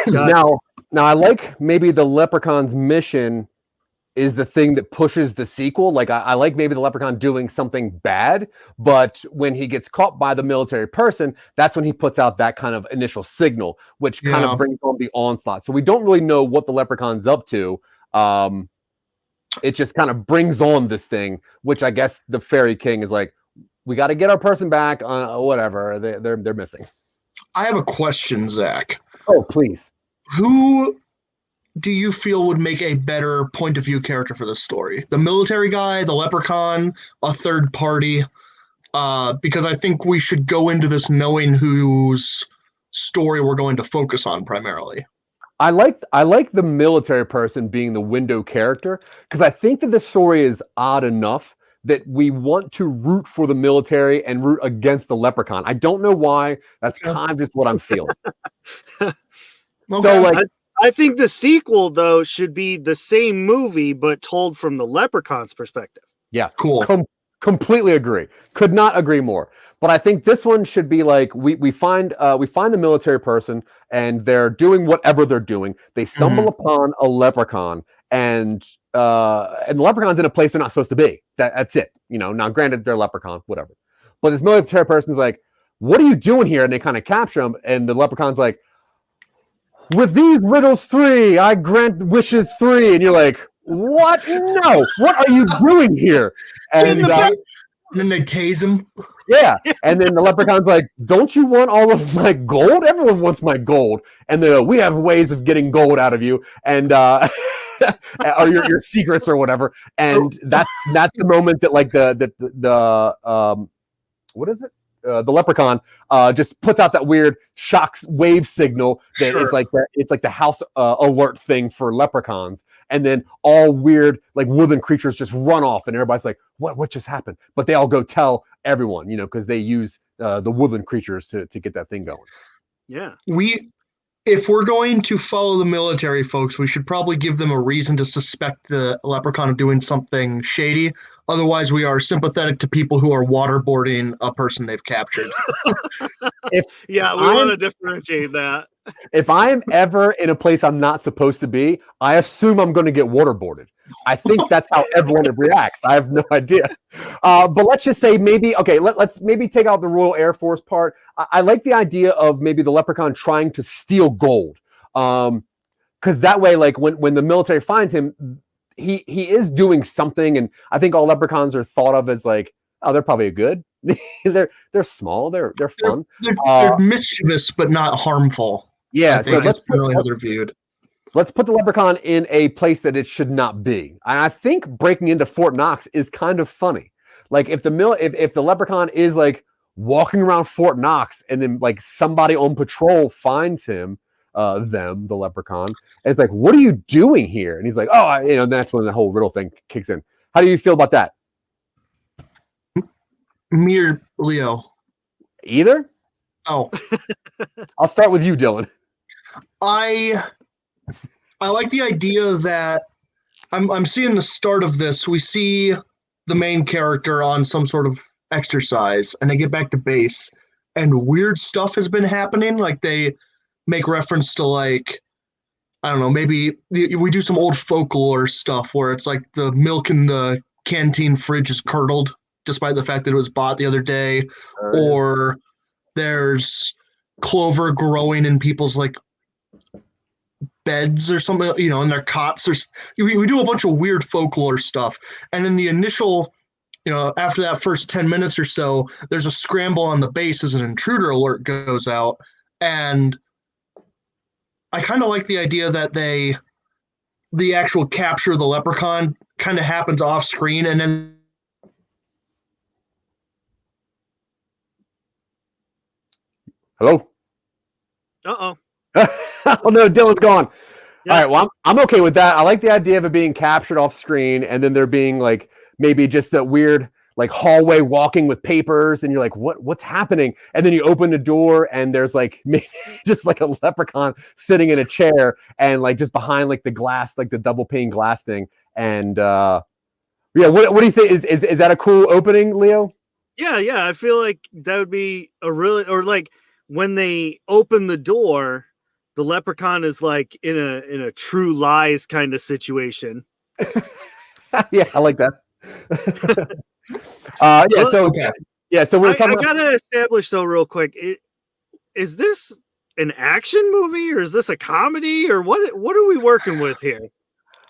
Now I like maybe the leprechaun's mission is the thing that pushes the sequel. Like, I like maybe the leprechaun doing something bad, but when he gets caught by the military person, that's when he puts out that kind of initial signal, which kind of brings on the onslaught. So we don't really know what the leprechaun's up to. It just kind of brings on this thing, which I guess the fairy king is like, we got to get our person back. Whatever, they're missing. I have a question, Zach. Oh, please. Who do you feel would make a better point of view character for this story? The military guy, the leprechaun, a third party? Because I think we should go into this knowing whose story we're going to focus on primarily. I like the military person being the window character, because I think that the story is odd enough that we want to root for the military and root against the leprechaun. I don't know why. That's kind of just what I'm feeling. So, like, I think the sequel, though, should be the same movie, but told from the leprechaun's perspective. Yeah, cool. Completely agree. Could not agree more. But I think this one should be like, we find the military person and they're doing whatever they're doing. They stumble upon a leprechaun, and and the leprechaun's in a place they're not supposed to be. That's it. Now granted they're leprechaun, whatever. But this military person's like, what are you doing here? And they kind of capture him, and the leprechaun's like, with these riddles 3, I grant wishes 3. And you're like, what? No, what are you doing here? And then they tase him. Yeah. And then the leprechaun's like, don't you want all of my gold? Everyone wants my gold. And then we have ways of getting gold out of you, and or your secrets or whatever. And that's the moment that like the what is it? The leprechaun just puts out that weird shock wave signal that is like it's like the house alert thing for leprechauns, and then all weird like woodland creatures just run off, and everybody's like, what just happened? But they all go tell everyone, because they use the woodland creatures to get that thing going. Yeah, if we're going to follow the military folks, we should probably give them a reason to suspect the leprechaun of doing something shady. Otherwise, we are sympathetic to people who are waterboarding a person they've captured. We want to differentiate that. If I'm ever in a place I'm not supposed to be, I assume I'm going to get waterboarded. I think that's how everyone reacts. I have no idea. But let's just say maybe, okay, let's maybe take out the Royal Air Force part. I like the idea of maybe the leprechaun trying to steal gold. Because that way, like when the military finds him, he is doing something. And I think all leprechauns are thought of as like, oh, they're probably good. they're small. They're fun. They're mischievous, but not harmful. Yeah. So that's really how they're viewed. Let's put the leprechaun in a place that it should not be. And I think breaking into Fort Knox is kind of funny. Like if the leprechaun is like walking around Fort Knox, and then like somebody on patrol finds him, the leprechaun, and it's like, what are you doing here? And he's like, oh, that's when the whole riddle thing kicks in. How do you feel about that? Me or Leo? Either? Oh. I'll start with you, Dylan. I like the idea that I'm seeing the start of this. We see the main character on some sort of exercise, and they get back to base, and weird stuff has been happening. Like they make reference to like, I don't know, maybe we do some old folklore stuff where it's like the milk in the canteen fridge is curdled, despite the fact that it was bought the other day, or there's clover growing in people's like beds or something, in their cots. We do a bunch of weird folklore stuff. And in the initial, after that first 10 minutes or so, there's a scramble on the base as an intruder alert goes out. And I kind of like the idea that the actual capture of the leprechaun kind of happens off screen, and then hello? Uh-oh. Oh no, Dylan's gone. Yeah. All right, well, I'm okay with that. I like the idea of it being captured off screen, and then there being like maybe just that weird like hallway walking with papers, and you're like, what's happening? And then you open the door, and there's like maybe just like a leprechaun sitting in a chair, and like just behind like the glass, like the double pane glass thing. And what do you think? Is that a cool opening, Leo? Yeah, I feel like that would be or like when they open the door, the leprechaun is like in a True Lies kind of situation. Yeah, I like that. So we're talking. I gotta establish though, real quick. Is this an action movie, or is this a comedy, or what are we working with here?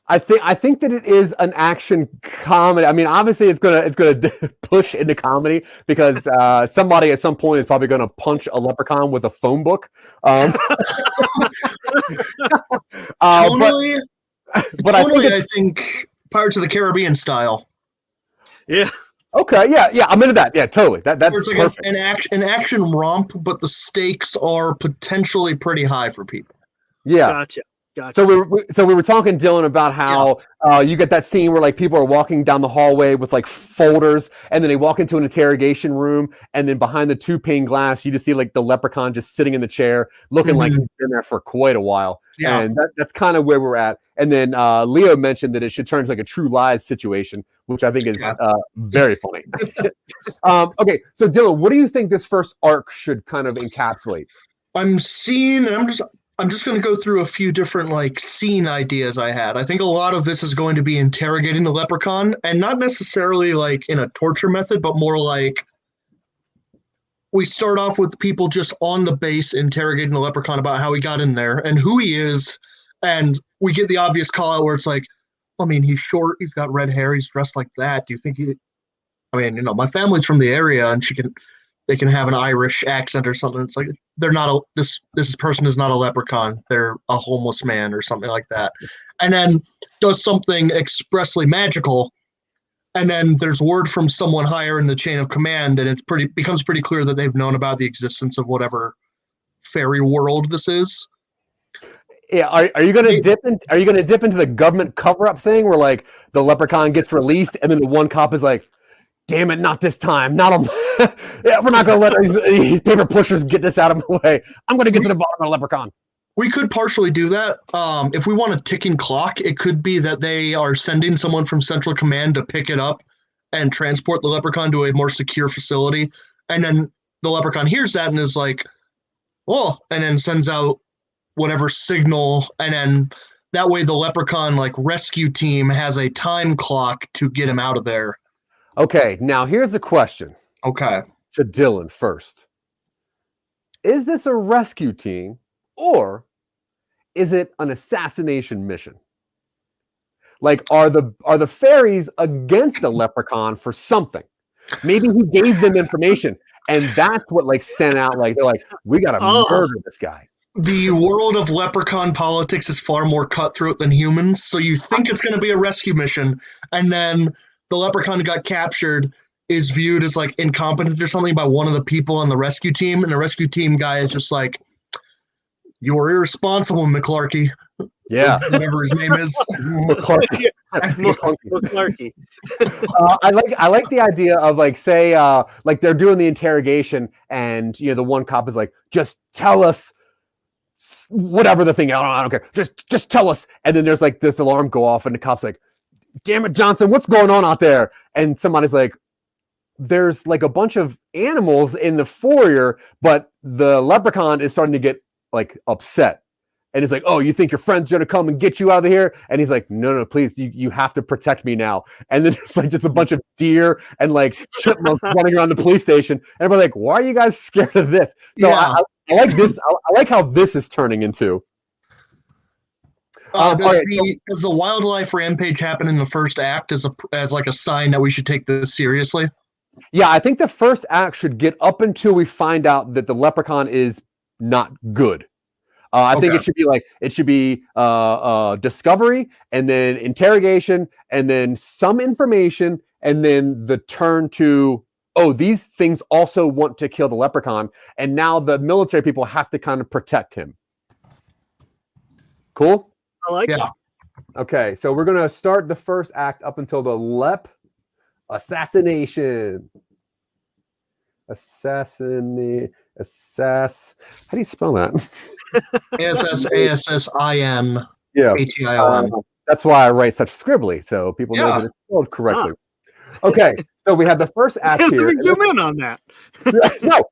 I think that it is an action comedy. I mean, obviously, it's gonna push into comedy because somebody at some point is probably gonna punch a leprechaun with a phone book. Totally, but I think Pirates of the Caribbean style. Yeah. Okay. Yeah. I'm into that. Yeah. Totally. That's like perfect. An action romp, but the stakes are potentially pretty high for people. Yeah. Gotcha. So we were talking, Dylan, about how you get that scene where like people are walking down the hallway with like folders, and then they walk into an interrogation room, and then behind the 2-pane glass, you just see like the leprechaun just sitting in the chair, looking like he's been there for quite a while. Yeah. And that's kind of where we're at. And then Leo mentioned that it should turn into like a True Lies situation, which I think is very funny. Okay, so Dylan, what do you think this first arc should kind of encapsulate? I'm just going to go through a few different like scene ideas I had. I think a lot of this is going to be interrogating the leprechaun, and not necessarily like in a torture method, but more like we start off with people just on the base interrogating the leprechaun about how he got in there and who he is, and we get the obvious call out where it's like, I mean, he's short, he's got red hair, he's dressed like that. Do you think he? I mean, my family's from the area, and they can have an Irish accent or something. It's like they're not this person is not a leprechaun. They're a homeless man or something like that. And then does something expressly magical, and then there's word from someone higher in the chain of command, and becomes pretty clear that they've known about the existence of whatever fairy world this is. Yeah, are you gonna dip into the government cover-up thing where like the leprechaun gets released and then the one cop is like, damn it, not this time. Not on. Yeah, we're not going to let these paper pushers get this out of my way. I'm going to get to the bottom of the leprechaun. We could partially do that. If we want a ticking clock, it could be that they are sending someone from Central Command to pick it up and transport the leprechaun to a more secure facility. And then the leprechaun hears that and is like, oh, and then sends out whatever signal. And then that way the leprechaun like rescue team has a time clock to get him out of there. Okay, now here's the question. Okay. To Dylan first. Is this a rescue team or is it an assassination mission? Like, are the fairies against the leprechaun for something? Maybe he gave them information and that's what like sent out, like, they're like, we got to murder this guy. The world of leprechaun politics is far more cutthroat than humans. So you think it's going to be a rescue mission, and then the leprechaun who got captured is viewed as like incompetent or something by one of the people on the rescue team, and the rescue team guy is just like, "You were irresponsible, McClarky." Yeah, whatever his name is. McClarky. McClarky. I like the idea of like, say like they're doing the interrogation and the one cop is like, just tell us whatever the thing. I don't care. Just tell us. And then there's like this alarm go off and the cop's like, damn it, Johnson, what's going on out there? And somebody's like, there's like a bunch of animals in the foyer, but the leprechaun is starting to get like upset. And he's like, oh, you think your friend's going to come and get you out of here? And he's like, no, please, you have to protect me now. And then there's like just a bunch of deer and like chipmunks running around the police station. And everybody's like, why are you guys scared of this? So yeah. I like this. I like how this is turning into. Does the wildlife rampage happen in the first act as like a sign that we should take this seriously? Yeah, I think the first act should get up until we find out that the leprechaun is not good. I think it should be discovery, and then interrogation, and then some information, and then the turn to, oh, these things also want to kill the leprechaun, and now the military people have to kind of protect him. Cool? I like it. Okay, so we're going to start the first act up until the assassination. How do you spell that? ASSASSIN. Yeah. ATION. That's why I write such scribbly, so people know that it's spelled correctly. Okay, so we have the first act here. Let me zoom in on that. No.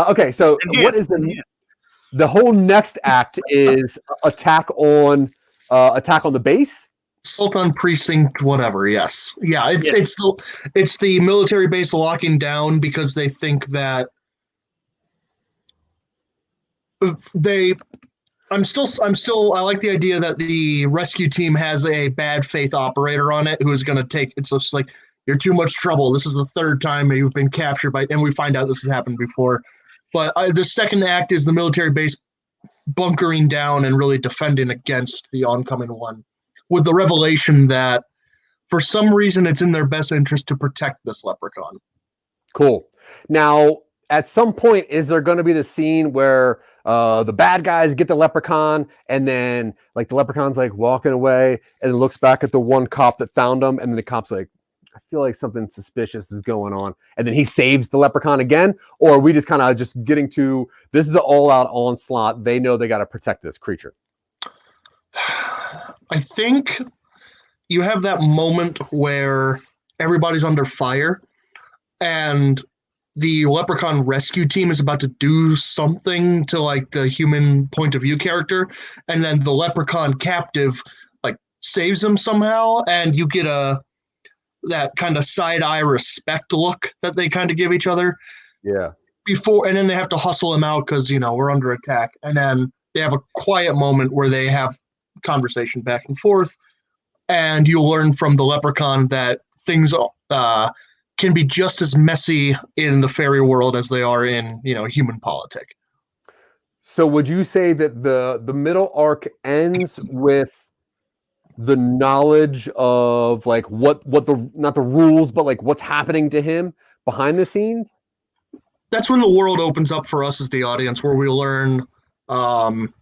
Okay, so what is the whole next act is attack on the base? Sultan Precinct, whatever. Yes, yeah. It's the military base locking down because they think that I like the idea that the rescue team has a bad faith operator on it who is going to take. It's just like, you're too much trouble. This is the third time you've been captured and we find out this has happened before. But the second act is the military base bunkering down and really defending against the oncoming one, with the revelation that for some reason it's in their best interest to protect this leprechaun. Cool. Now, at some point, is there going to be the scene where the bad guys get the leprechaun, and then like the leprechaun's like walking away and looks back at the one cop that found him, and then the cop's like, I feel like something suspicious is going on, and then he saves the leprechaun again? Or are we just kind of just getting to, this is an all-out onslaught, they know they got to protect this creature? I think you have that moment where everybody's under fire and the Leprechaun rescue team is about to do something to like the human point of view character, and then the Leprechaun captive like saves him somehow, and you get that kind of side eye respect look that they kind of give each other. Yeah. Before, and then they have to hustle him out because we're under attack, and then they have a quiet moment where they have conversation back and forth, and you learn from the Leprechaun that things can be just as messy in the fairy world as they are in human politic. So would you say that the middle arc ends with the knowledge of like what the, not the rules, but like what's happening to him behind the scenes? That's when the world opens up for us as the audience, where we learn what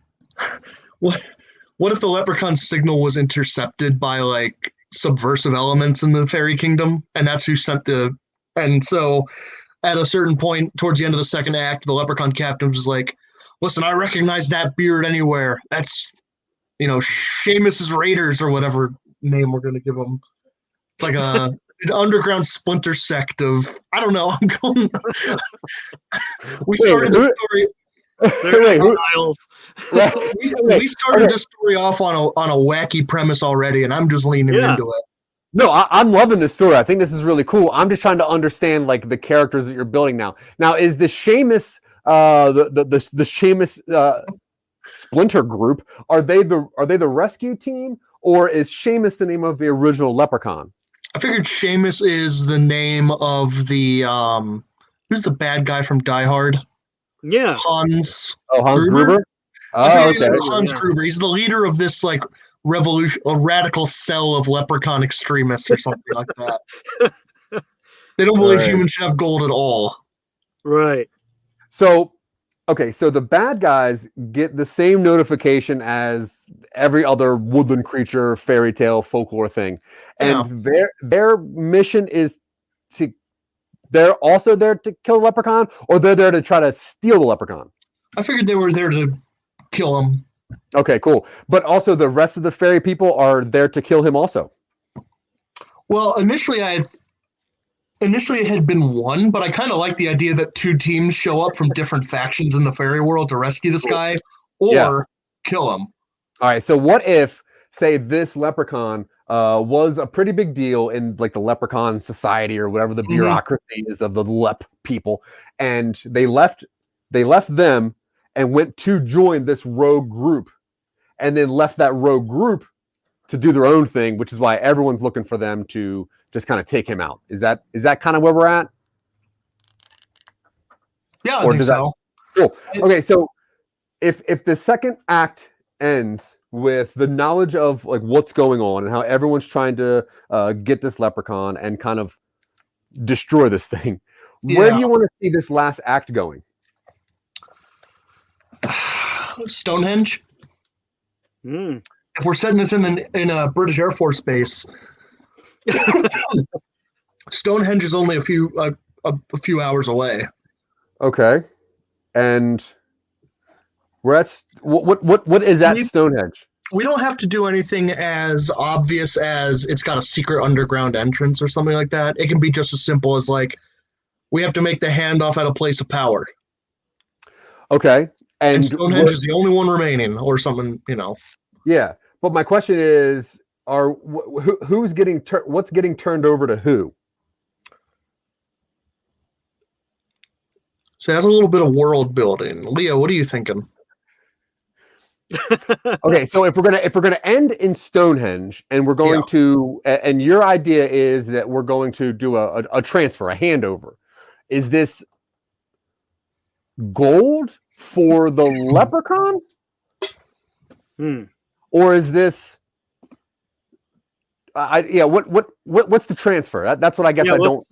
if the Leprechaun's signal was intercepted by like subversive elements in the fairy kingdom, and that's who sent and so at a certain point towards the end of the second act, the Leprechaun captain was like, listen, I recognize that beard anywhere. That's Seamus's Raiders, or whatever name we're going to give them. It's like an underground splinter sect of, I don't know. I'm going. We started the story. We started this story off on a wacky premise already, and I'm just leaning into it. No, I'm loving this story. I think this is really cool. I'm just trying to understand like the characters that you're building now. Now, is the Seamus the Seamus splinter group, are they the rescue team, or is Seamus the name of the original Leprechaun? I figured Seamus is the name of the who's the bad guy from Die Hard? Yeah, Hans. Oh, Hans Gruber. Oh, okay. Hans Gruber. He's the leader of this like a radical cell of leprechaun extremists or something like that. They don't believe humans should have gold at all. Right. So, okay, so the bad guys get the same notification as every other woodland creature, fairy tale, folklore thing, and their mission is to. They're also there to kill the leprechaun, or they're there to try to steal the leprechaun? I figured they were there to kill him. Okay, cool. But also the rest of the fairy people are there to kill him also. Well, initially it had been one, but I kind of like the idea that two teams show up from different factions in the fairy world to rescue this guy or kill him. All right, so what if, say, this leprechaun was a pretty big deal in like the leprechaun society or whatever the bureaucracy is of the lep people, and they left them and went to join this rogue group, and then left that rogue group to do their own thing, which is why everyone's looking for them to just kind of take him out. Is that kind of where we're at? Yeah, I think so. Cool. Okay, so if the second act ends with the knowledge of like what's going on and how everyone's trying to get this leprechaun and kind of destroy this thing, where do you want to see this last act going? Stonehenge. If we're setting this in a British Air Force base, Stonehenge is only a few hours away. Okay, and what is that Stonehenge? We don't have to do anything as obvious as it's got a secret underground entrance or something like that. It can be just as simple as like we have to make the handoff at a place of power. Okay, and Stonehenge is the only one remaining, or something, Yeah, but my question is, who's getting what's getting turned over to who? So that's a little bit of world building. Leo, what are you thinking? Okay, so if we're gonna end in Stonehenge, and we're going to, and your idea is that we're going to do a transfer, a handover. Is this gold for the leprechaun? Or is this? What's the transfer? That's what I guess I don't.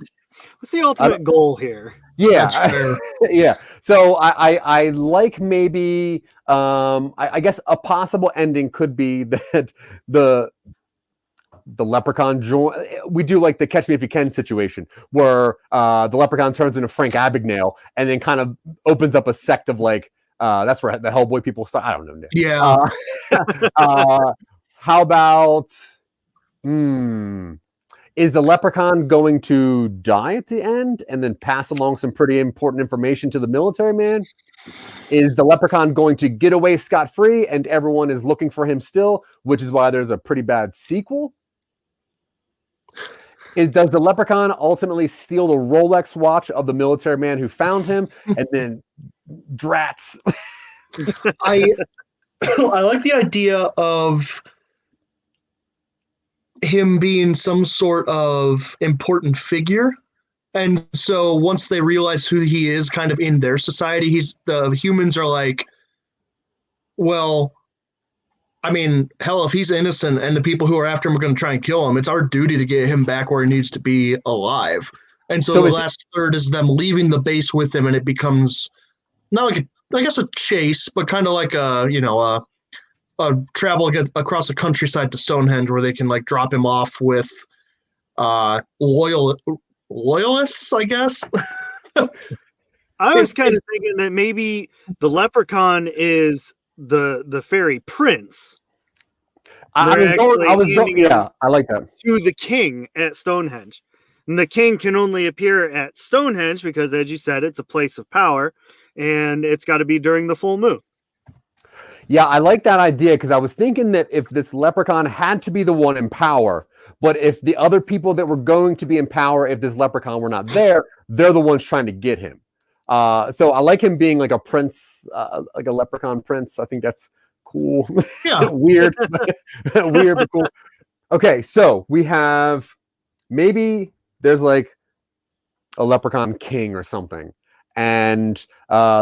What's the ultimate goal here? Yeah, yeah. So I like maybe I guess a possible ending could be that the leprechaun join. We do like the Catch Me If You Can situation where the leprechaun turns into Frank Abagnale and then kind of opens up a sect of like that's where the Hellboy people start. I don't know. Yeah. How about Is the leprechaun going to die at the end and then pass along some pretty important information to the military man? Is the leprechaun going to get away scot-free and everyone is looking for him still, which is why there's a pretty bad sequel? Does the leprechaun ultimately steal the Rolex watch of the military man who found him and then drats? I like the idea of him being some sort of important figure. And so once they realize who he is kind of in their society, the humans are like, well, I mean, hell, if he's innocent and the people who are after him are going to try and kill him, it's our duty to get him back where he needs to be alive. And so the last third is them leaving the base with him, and it becomes not like a chase, but kind of like a travel across the countryside to Stonehenge, where they can like drop him off with loyalists, I guess. I was kind of thinking that maybe the leprechaun is the fairy prince. I like that. To the king at Stonehenge. And the king can only appear at Stonehenge because, as you said, it's a place of power, and it's got to be during the full moon. Yeah, I like that idea, because I was thinking that if this leprechaun had to be the one in power, but if the other people that were going to be in power, if this leprechaun were not there, they're the ones trying to get him. So I like him being like a prince, like a leprechaun prince. I think that's cool. Yeah. Weird, weird, but cool. Okay, so we have, maybe there's like a leprechaun king or something, and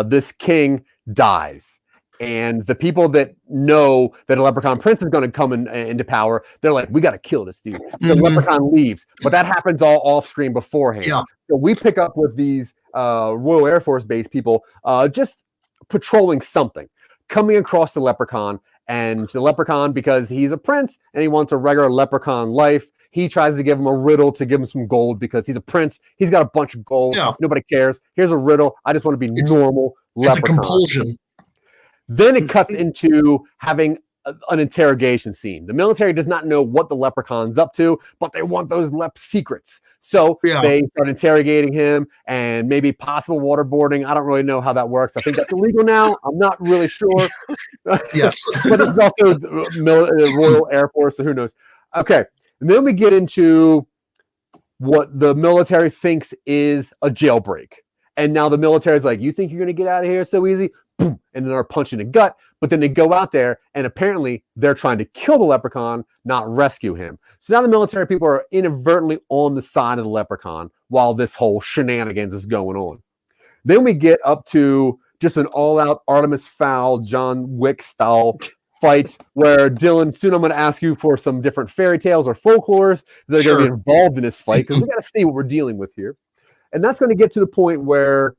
this king dies. And the people that know that a leprechaun prince is going to come into power, they're like, we got to kill this dude. So the leprechaun leaves, but that happens all off screen beforehand. Yeah. So we pick up with these Royal Air Force Base people just patrolling something, coming across the leprechaun. And the leprechaun, because he's a prince and he wants a regular leprechaun life, he tries to give him a riddle to give him some gold because he's a prince. He's got a bunch of gold. Yeah. Nobody cares. Here's a riddle. I just want to be normal leprechaun. It's a compulsion. Then it cuts into having an interrogation scene. The military does not know what the leprechaun's up to, but they want those secrets. So they start interrogating him, and maybe possible waterboarding. I don't really know how that works. I think that's illegal now. I'm not really sure. Yes. But it's also the Royal Air Force, so who knows? Okay. And then we get into what the military thinks is a jailbreak. And now the military is like, you think you're going to get out of here so easy? Boom, and then they're punching the gut. But then they go out there, and apparently they're trying to kill the leprechaun, not rescue him. So now the military people are inadvertently on the side of the leprechaun while this whole shenanigans is going on. Then we get up to just an all-out Artemis Fowl, John Wick style fight where, Dylan, soon I'm going to ask you for some different fairy tales or folklores that are going to be involved in this fight, because we got to see what we're dealing with here. And that's going to get to the point where,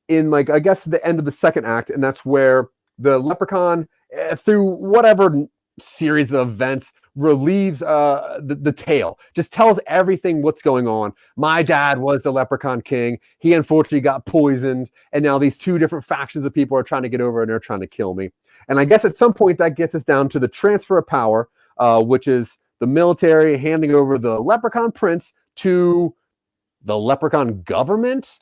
in like, I guess the end of the second act, and that's where the leprechaun, through whatever series of events, relieves the tale, just tells everything what's going on. My dad was the leprechaun king. He unfortunately got poisoned, and now these two different factions of people are trying to get over, and they're trying to kill me. And I guess at some point that gets us down to the transfer of power, which is the military handing over the leprechaun prince to the leprechaun government.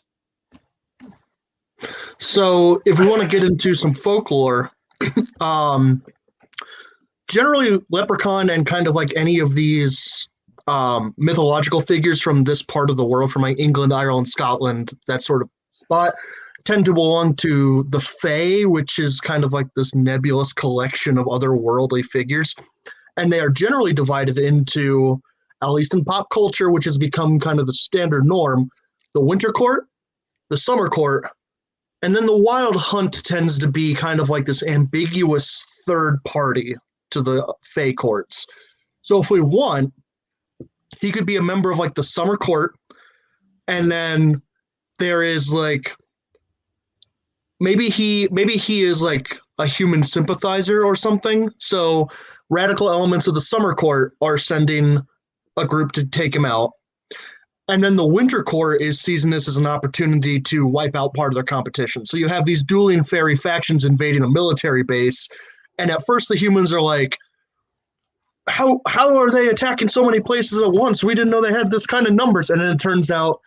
So if we want to get into some folklore, generally leprechaun and kind of like any of these mythological figures from this part of the world, from like England, Ireland, Scotland, that sort of spot, tend to belong to the Fae, which is kind of like this nebulous collection of otherworldly figures. And they are generally divided into, at least in pop culture, which has become kind of the standard norm, the winter court, the summer court, and then the wild hunt tends to be kind of like this ambiguous third party to the Fae courts. So if we want, he could be a member of like the summer court, and then there is like, maybe he is like a human sympathizer or something. So radical elements of the summer court are sending a group to take him out. And then the winter court is seizing this as an opportunity to wipe out part of their competition. So you have these dueling fairy factions invading a military base. And at first the humans are like, how are they attacking so many places at once? We didn't know they had this kind of numbers. And then it turns out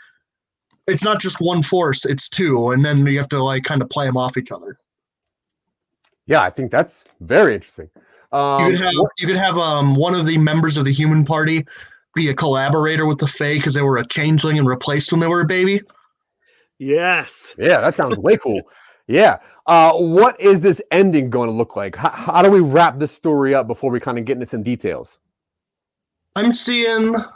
it's not just one force, it's two. And then you have to like kind of play them off each other. Yeah, I think that's very interesting. You could have one of the members of the human party be a collaborator with the Fae because they were a changeling and replaced when they were a baby. Yes. Yeah, that sounds way cool. Yeah. What is this ending going to look like? How do we wrap this story up before we kind of get into some details? I'm seeing a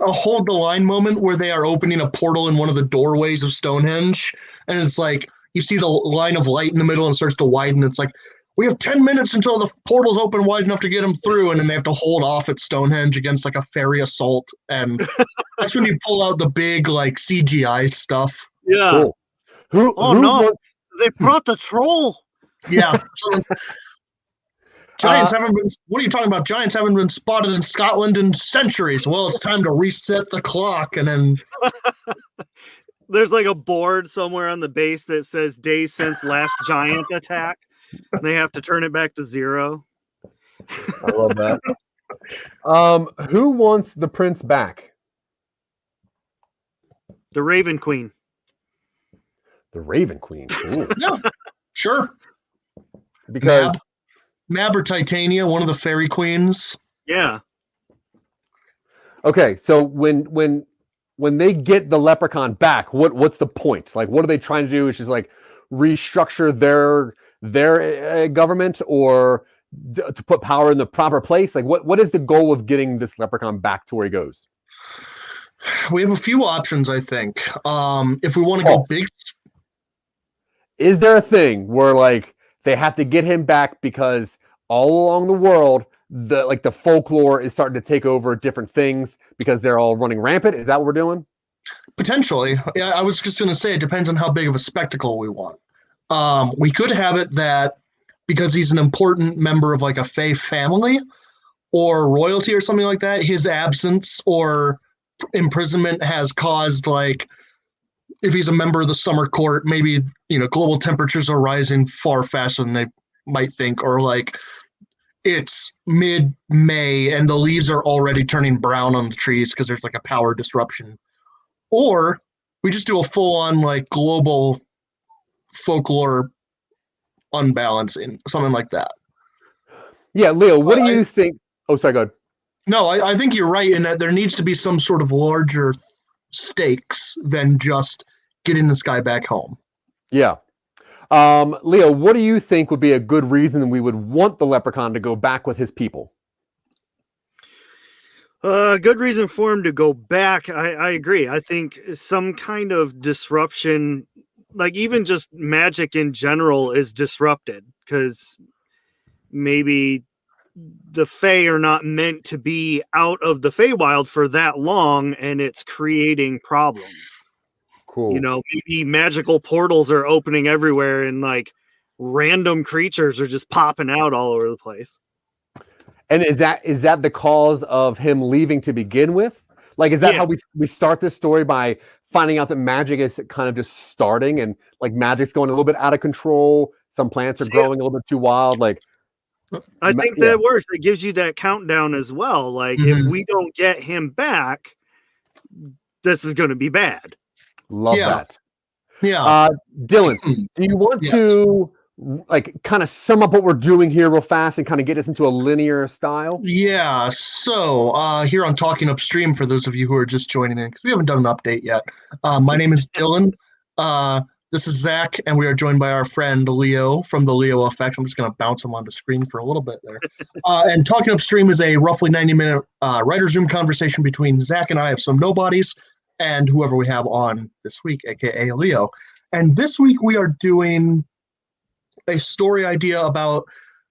hold the line moment where they are opening a portal in one of the doorways of Stonehenge, and it's like you see the line of light in the middle and it starts to widen. It's like, we have 10 minutes until the portal's open wide enough to get them through, and then they have to hold off at Stonehenge against like a fairy assault, and that's when you pull out the big like CGI stuff. Yeah. Cool. They brought the troll. Yeah. Giants haven't been. What are you talking about? Giants haven't been spotted in Scotland in centuries. Well, it's time to reset the clock, and then there's like a board somewhere on the base that says days since last giant attack. They have to turn it back to 0. I love that. Who wants the prince back? The Raven Queen. The Raven Queen. Ooh. Yeah, sure. Because Mab or Titania, one of the fairy queens. Yeah. Okay, so when they get the leprechaun back, what's the point? Like, what are they trying to do? Is just like restructure their government, or to put power in the proper place? Like, what is the goal of getting this leprechaun back to where he goes? We have a few options, I think. If we want to go big, is there a thing where like they have to get him back because all along the world, the folklore is starting to take over different things because they're all running rampant? Is that what we're doing? Potentially. Yeah, I was just going to say it depends on how big of a spectacle we want. We could have it that because he's an important member of like a Fae family or royalty or something like that, his absence or imprisonment has caused, like, if he's a member of the summer court, maybe, global temperatures are rising far faster than they might think, or like it's mid-May and the leaves are already turning brown on the trees because there's like a power disruption. Or we just do a full-on like global folklore unbalancing, something like that. Yeah, Leo, what do you think? Oh, sorry, go ahead. No, I think you're right in that there needs to be some sort of larger stakes than just getting this guy back home. Yeah. Leo, what do you think would be a good reason we would want the leprechaun to go back with his people? Good reason for him to go back. I agree. I think some kind of disruption, like even just magic in general, is disrupted because maybe the Fae are not meant to be out of the Feywild for that long, and it's creating problems. Cool. Maybe magical portals are opening everywhere and like random creatures are just popping out all over the place. And is that the cause of him leaving to begin with? Like, is that how we start this story, by finding out that magic is kind of just starting and like magic's going a little bit out of control? Some plants are growing a little bit too wild. Like, I think that works. It gives you that countdown as well. Like, if we don't get him back, this is going to be bad. Love that. Yeah. Dylan, do you want to like kind of sum up what we're doing here real fast and kind of get us into a linear style? Yeah. So here on Talking UpStream, for those of you who are just joining in, because we haven't done an update yet. My name is Dylan. This is Zach, and we are joined by our friend Leo from the Leo Effects. I'm just going to bounce him on the screen for a little bit there. And Talking UpStream is a roughly 90-minute writer Zoom conversation between Zach and I of Some Nobodies and whoever we have on this week, aka Leo. And this week we are doing a story idea about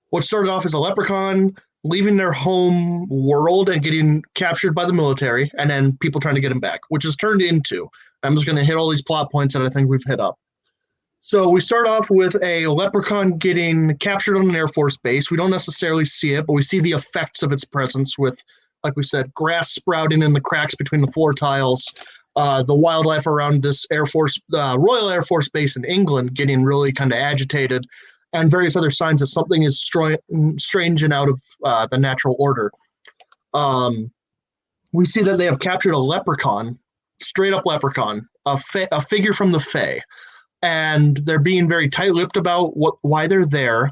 what started off as a leprechaun leaving their home world and getting captured by the military, and then people trying to get him back, which has turned into, I'm just going to hit all these plot points that I think we've hit up. So we start off with a leprechaun getting captured on an Air Force base. We don't necessarily see it, but we see the effects of its presence with, like we said, grass sprouting in the cracks between the floor tiles, the wildlife around this Royal Air Force base in England getting really kind of agitated, and various other signs that something is strange and out of the natural order. We see that they have captured a leprechaun, straight up leprechaun, a figure from the Fae, and they're being very tight-lipped about why they're there.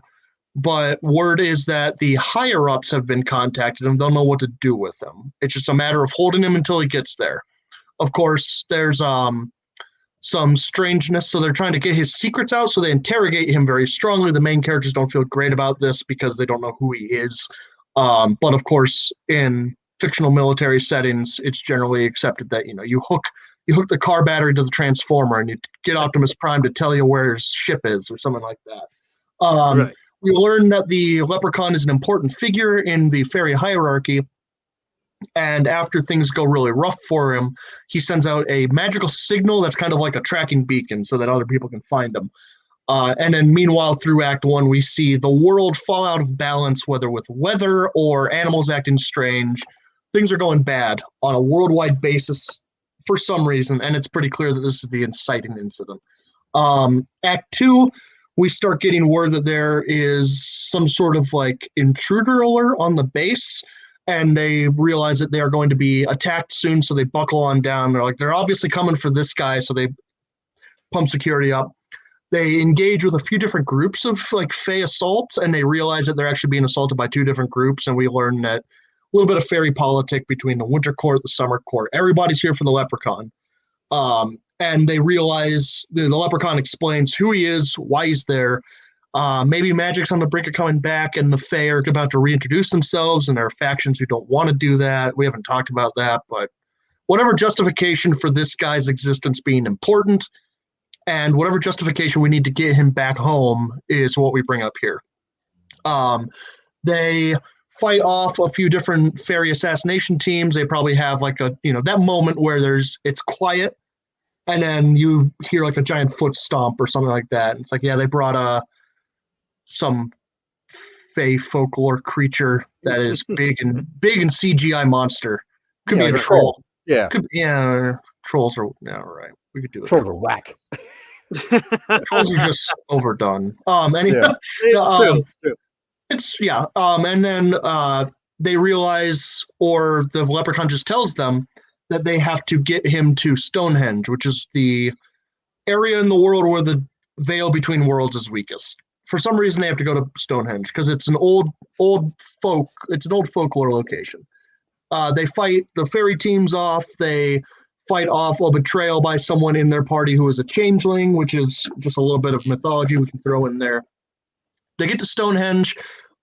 But word is that the higher ups have been contacted and they'll know what to do with him. It's just a matter of holding him until he gets there. Of course, there's some strangeness, so they're trying to get his secrets out, so they interrogate him very strongly. The main characters don't feel great about this because they don't know who he is. But of course, in fictional military settings, it's generally accepted that you hook the car battery to the transformer and you get Optimus Prime to tell you where his ship is or something like that. Right. We learn that the leprechaun is an important figure in the fairy hierarchy, and after things go really rough for him, he sends out a magical signal that's kind of like a tracking beacon so that other people can find him. And then meanwhile, through Act 1, we see the world fall out of balance, whether with weather or animals acting strange. Things are going bad on a worldwide basis for some reason, and it's pretty clear that this is the inciting incident. Act 2, we start getting word that there is some sort of like intruder alert on the base, and they realize that they are going to be attacked soon, so they buckle on down. They're obviously coming for this guy, so they pump security up. They engage with a few different groups of like Fey assaults, and they realize that they're actually being assaulted by 2 different groups, and we learn that a little bit of fairy politic between the Winter Court, the Summer Court. Everybody's here for the leprechaun. And they realize the leprechaun explains who he is, why he's there. Maybe magic's on the brink of coming back, and the Fae are about to reintroduce themselves, and there are factions who don't want to do that. We haven't talked about that, but whatever justification for this guy's existence being important, and whatever justification we need to get him back home is what we bring up here. They fight off a few different fairy assassination teams. They probably have like that moment where it's quiet, and then you hear like a giant foot stomp or something like that. It's like, yeah, they brought some Fey folklore creature that is big and CGI monster. Could be like a troll. Yeah. Trolls are right. We could do it. Trolls are whack. Trolls are just overdone. It's and then they realize, or the leprechaun just tells them that they have to get him to Stonehenge, which is the area in the world where the veil between worlds is weakest. For some reason, they have to go to Stonehenge because it's an old folklore location. They fight the fairy teams off. They fight off a betrayal by someone in their party who is a changeling, which is just a little bit of mythology we can throw in there. They get to Stonehenge,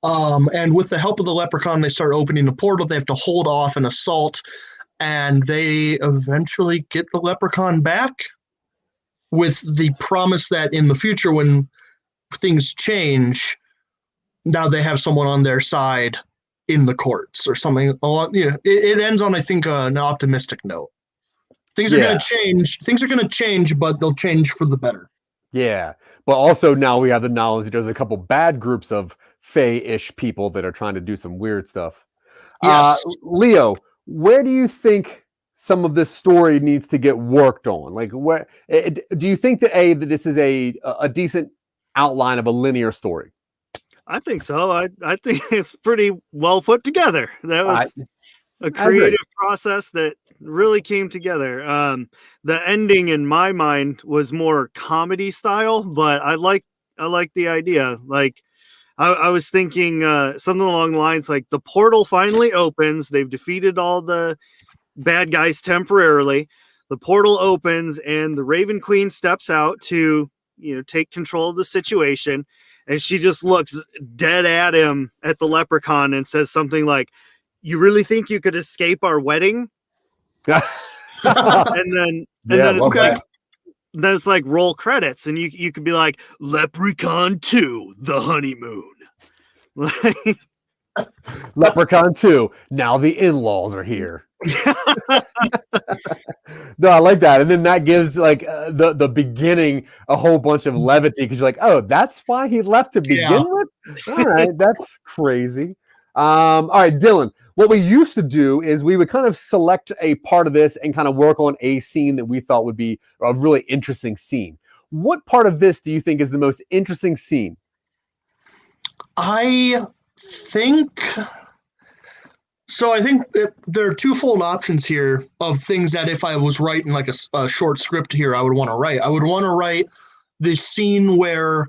and with the help of the leprechaun, they start opening the portal. They have to hold off an assault, and they eventually get the leprechaun back with the promise that in the future, when things change, now they have someone on their side in the courts or something. It ends on, I think, an optimistic note. Things are going to change. Things are going to change, but they'll change for the better. Yeah, but also now we have the knowledge that there's a couple bad groups of Fey-ish people that are trying to do some weird stuff. Yes. Leo, where do you think some of this story needs to get worked on? Like, where do you think that this is a decent outline of a linear story? I think so. I think it's pretty well put together. That was a creative process that really came together. The ending in my mind was more comedy style, but I like the idea. Like I was thinking something along the lines like the portal finally opens. They've defeated all the bad guys temporarily. The portal opens and the Raven Queen steps out to, take control of the situation. And she just looks dead at him, at the leprechaun, and says something like, "You really think you could escape our wedding?" and then it's like roll credits, and you could be like, "Leprechaun 2, the honeymoon." Leprechaun 2, now the in-laws are here. No, I like that. And then that gives like the beginning a whole bunch of levity because you're like, oh, that's why he left to begin with? All right, that's crazy. All right, Dylan, what we used to do is we would kind of select a part of this and kind of work on a scene that we thought would be a really interesting scene. What part of this do you think is the most interesting scene? I think so. I think there are twofold options here of things that if I was writing like a short script here, I would want to write. I would want to write the scene where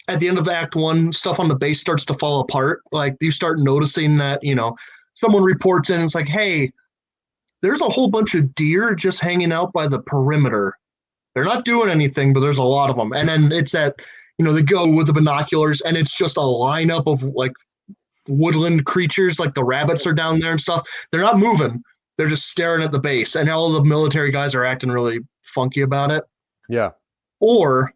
at the end of Act 1, stuff on the base starts to fall apart. Like you start noticing that, someone reports in and it's like, hey, there's a whole bunch of deer just hanging out by the perimeter. They're not doing anything, but there's a lot of them. And then it's that, they go with the binoculars and it's just a lineup of like woodland creatures, like the rabbits are down there and stuff. They're not moving. They're just staring at the base. And all the military guys are acting really funky about it. Yeah. Or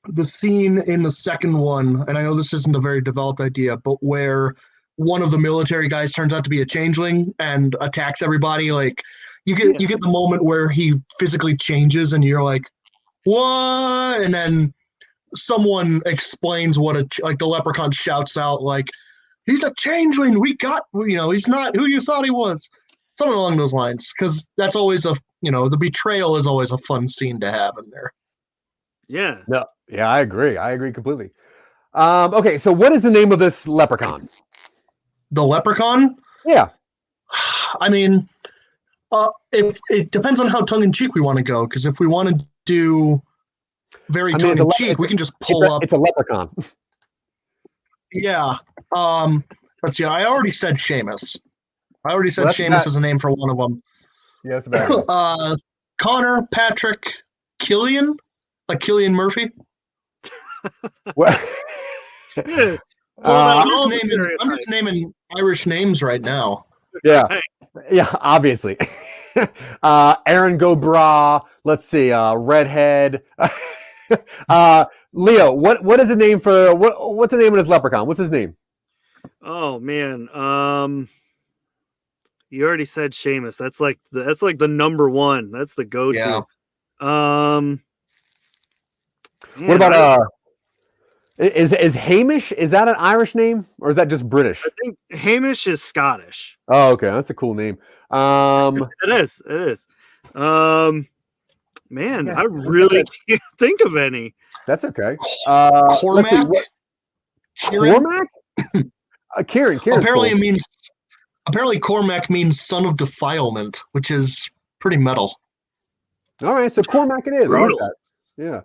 the scene in the second one, and I know this isn't a very developed idea, but where one of the military guys turns out to be a changeling and attacks everybody. Like you get the moment where he physically changes and you're like, what? And then someone explains like the leprechaun shouts out like, he's a changeling. He's not who you thought he was. Something along those lines. Because that's always the betrayal is always a fun scene to have in there. Yeah. No. Yeah, I agree. I agree completely. Okay, so what is the name of this leprechaun? The leprechaun? Yeah. I mean, if it depends on how tongue-in-cheek we want to go, because if we want to do very tongue-in-cheek, we can just pull up. It's a leprechaun. Yeah. Let's see. I already said Seamus. Seamus is a name for one of them. Yeah, that's about it. Connor, Patrick, Killian, like Killian Murphy. What? I'm just naming Irish names right now. Yeah, obviously. Aaron Gobra. Let's see. Redhead. Leo. What is the name for what's the name of this leprechaun? What's his name? Oh man. You already said Seamus. That's like the number one. That's the go-to. Yeah. What about is Hamish? Is that an Irish name or is that just British? I think Hamish is Scottish. Oh, okay, that's a cool name. It is. Man, I really can't think of any. That's okay. Cormac. Cormac. Kieran. Apparently, Cormac means son of defilement, which is pretty metal. All right, so Cormac it is. I like that. Yeah.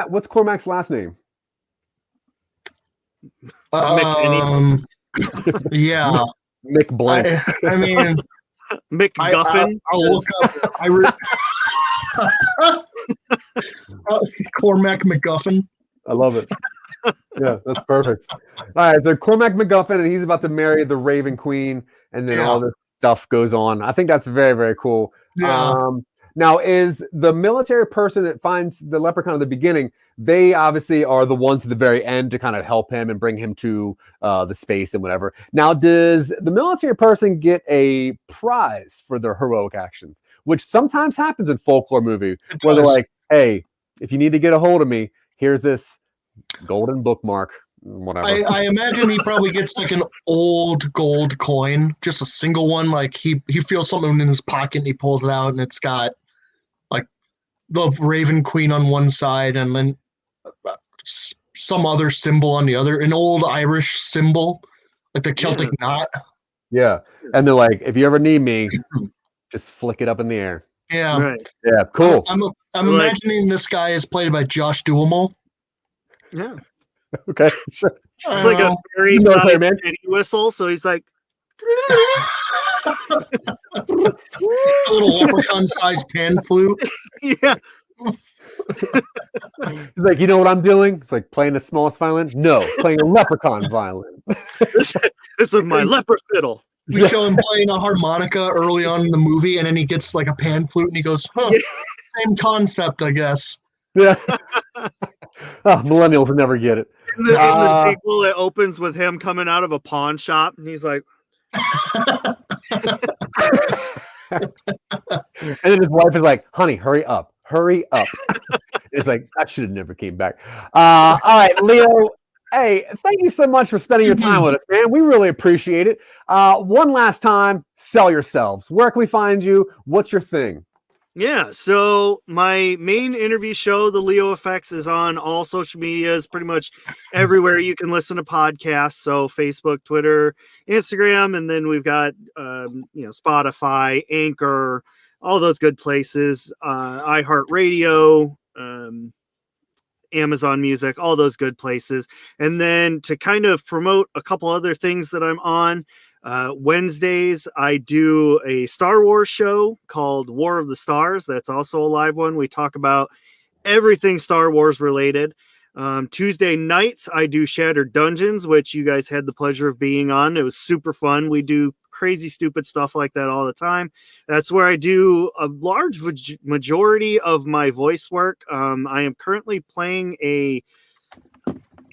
What's Cormac's last name? Yeah. Mick Blank. I mean, McGuffin. I'll look up. Cormac McGuffin. I love it. Yeah, that's perfect. All right, so Cormac McGuffin, and he's about to marry the Raven Queen, and then all this stuff goes on. I think that's very, very cool. Yeah. Now, is the military person that finds the leprechaun at the beginning, they obviously are the ones at the very end to kind of help him and bring him to the space and whatever. Now, does the military person get a prize for their heroic actions, which sometimes happens in folklore movies, where they're like, hey, if you need to get a hold of me, here's this golden bookmark, whatever. I imagine he probably gets like an old gold coin, just a single one. Like he feels something in his pocket and he pulls it out and it's got like the Raven Queen on one side and then some other symbol on the other, an old Irish symbol, like the Celtic knot. Yeah. And they're like, if you ever need me, just flick it up in the air. Yeah. Right. Yeah, cool. I'm imagining this guy is played by Josh Duhamel. Yeah. Okay, sure. It's like a very military man whistle, so he's like a little leprechaun-sized pan flute. Yeah. He's like, you know what I'm doing? It's like playing the smallest violin. No, playing a leprechaun violin. This is my leper fiddle. We show him playing a harmonica early on in the movie, and then he gets like a pan flute, and he goes, same concept, I guess. Yeah. Millennials will never get it. In the sequel, it opens with him coming out of a pawn shop, and he's like, and then his wife is like, honey, hurry up. It's like, I should have never came back. All right, Leo. Hey, thank you so much for spending your time with us, man. We really appreciate it. One last time, sell yourselves. Where can we find you? What's your thing? Yeah, so my main interview show, The Leo Effects, is on all social medias, pretty much everywhere you can listen to podcasts. So Facebook, Twitter, Instagram, and then we've got Spotify, Anchor, all those good places, iHeartRadio, Amazon Music, all those good places. And then to kind of promote a couple other things that I'm on, Wednesdays, I do a Star Wars show called War of the Stars. That's also a live one. We talk about everything Star Wars related. Tuesday nights, I do Shattered Dungeons, which you guys had the pleasure of being on. It was super fun. We do crazy, stupid stuff like that all the time. That's where I do a large majority of my voice work. I am currently playing a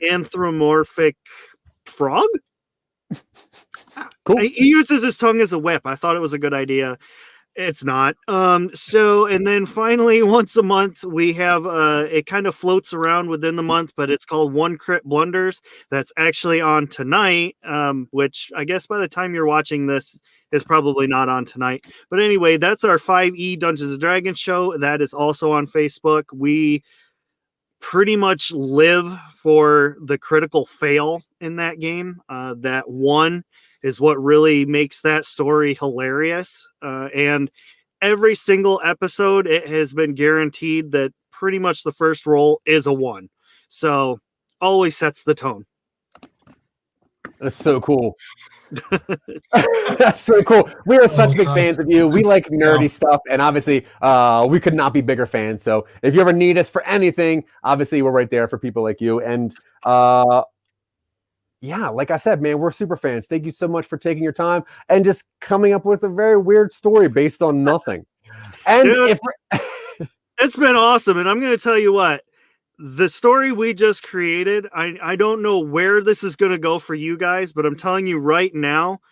anthropomorphic frog. Cool. He uses his tongue as a whip. I thought it was a good idea. It's not. And then finally, once a month, we have it kind of floats around within the month, but it's called One Crit Blunders. That's actually on tonight, which I guess by the time you're watching this is probably not on tonight. But anyway, that's our 5e Dungeons and Dragons show. That is also on Facebook. We pretty much live for the critical fail in that game. That one is what really makes that story hilarious. And every single episode, it has been guaranteed that pretty much the first roll is a 1. So always sets the tone. That's so cool. That's so cool. We are such big fans of you. We like nerdy stuff, and obviously we could not be bigger fans. So if you ever need us for anything, obviously we're right there for people like you. And yeah, like I said, man, we're super fans. Thank you so much for taking your time and just coming up with a very weird story based on nothing. And it's been awesome. And I'm going to tell you what, the story we just created, I don't know where this is going to go for you guys, but I'm telling you right now,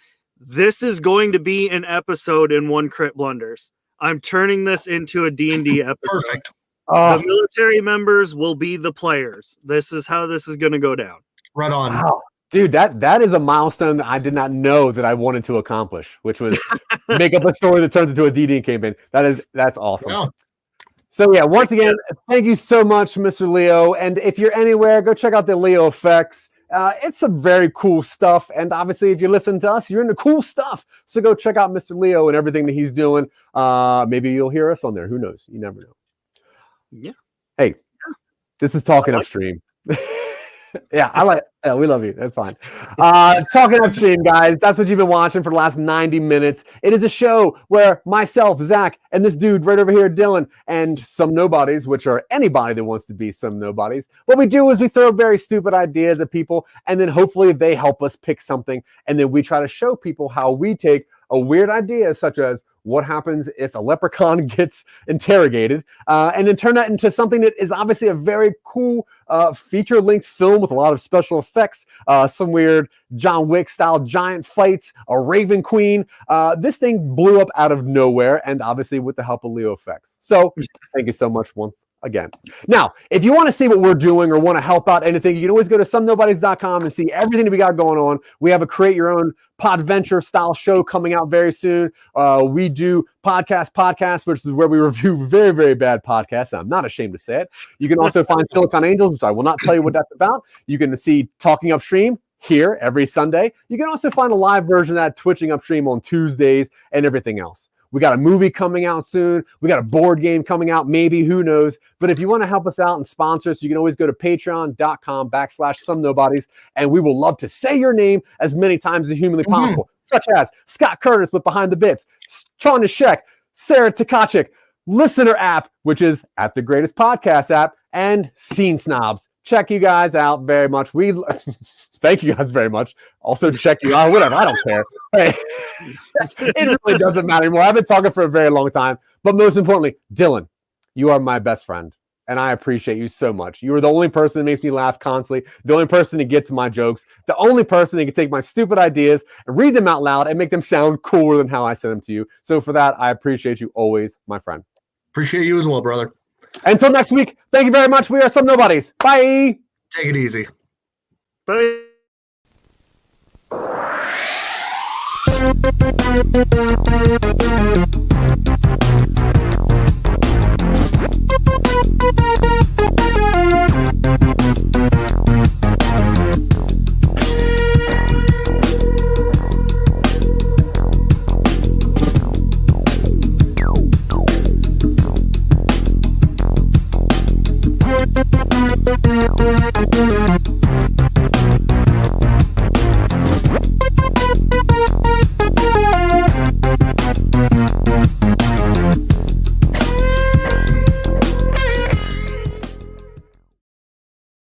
this is going to be an episode in One Crit Blunders. I'm turning this into a D&D episode. Perfect. The military members will be the players. This is how this is going to go down. Right on. Wow. Dude, that is a milestone that I did not know that I wanted to accomplish, which was make up a story that turns into a D&D campaign. That's awesome. Yeah. So yeah, once again, thank you so much, Mr. Leo. And if you're anywhere, go check out the Leo Effects. It's some very cool stuff. And obviously, if you listen to us, you're into cool stuff. So go check out Mr. Leo and everything that he's doing. Maybe you'll hear us on there. Who knows? You never know. Yeah. Hey, this is Talking Upstream. Yeah, we love you. That's fine. Talking Upstream, guys. That's what you've been watching for the last 90 minutes. It is a show where myself, Zach, and this dude right over here, Dylan, and Some Nobodies, which are anybody that wants to be some nobodies. What we do is we throw very stupid ideas at people, and then hopefully they help us pick something, and then we try to show people how we take a weird idea, such as what happens if a leprechaun gets interrogated, and then turn that into something that is obviously a very cool feature-length film with a lot of special effects, some weird John Wick-style giant fights, a Raven Queen. This thing blew up out of nowhere, and obviously with the help of Leo Effects. So thank you so much once again. Now, if you want to see what we're doing or want to help out anything, you can always go to somenobodies.com and see everything that we got going on. We have a Create Your Own Podventure style show coming out very soon. We do podcast, which is where we review very, very bad podcasts. I'm not ashamed to say it. You can also find Silicon Angels, which I will not tell you what that's about. You can see Talking Upstream here every Sunday. You can also find a live version of that Twitching Upstream on Tuesdays and everything else. We got a movie coming out soon. We got a board game coming out, maybe, who knows. But if you want to help us out and sponsor us, you can always go to patreon.com/Some Nobodies, and we will love to say your name as many times as humanly possible, such as Scott Curtis with Behind the Bits, Sean Nashek, Sarah Tkachuk, Listener App, which is at the greatest podcast app, and Scene Snobs. Check you guys out very much. We thank you guys very much. Also check you out, whatever. I don't care. Hey, it really doesn't matter anymore. I've been talking for a very long time. But most importantly, Dylan, you are my best friend. And I appreciate you so much. You are the only person that makes me laugh constantly. The only person that gets my jokes. The only person that can take my stupid ideas and read them out loud and make them sound cooler than how I send them to you. So for that, I appreciate you always, my friend. Appreciate you as well, brother. Until next week, thank you very much. We are Some Nobodies. Bye. Take it easy. Bye.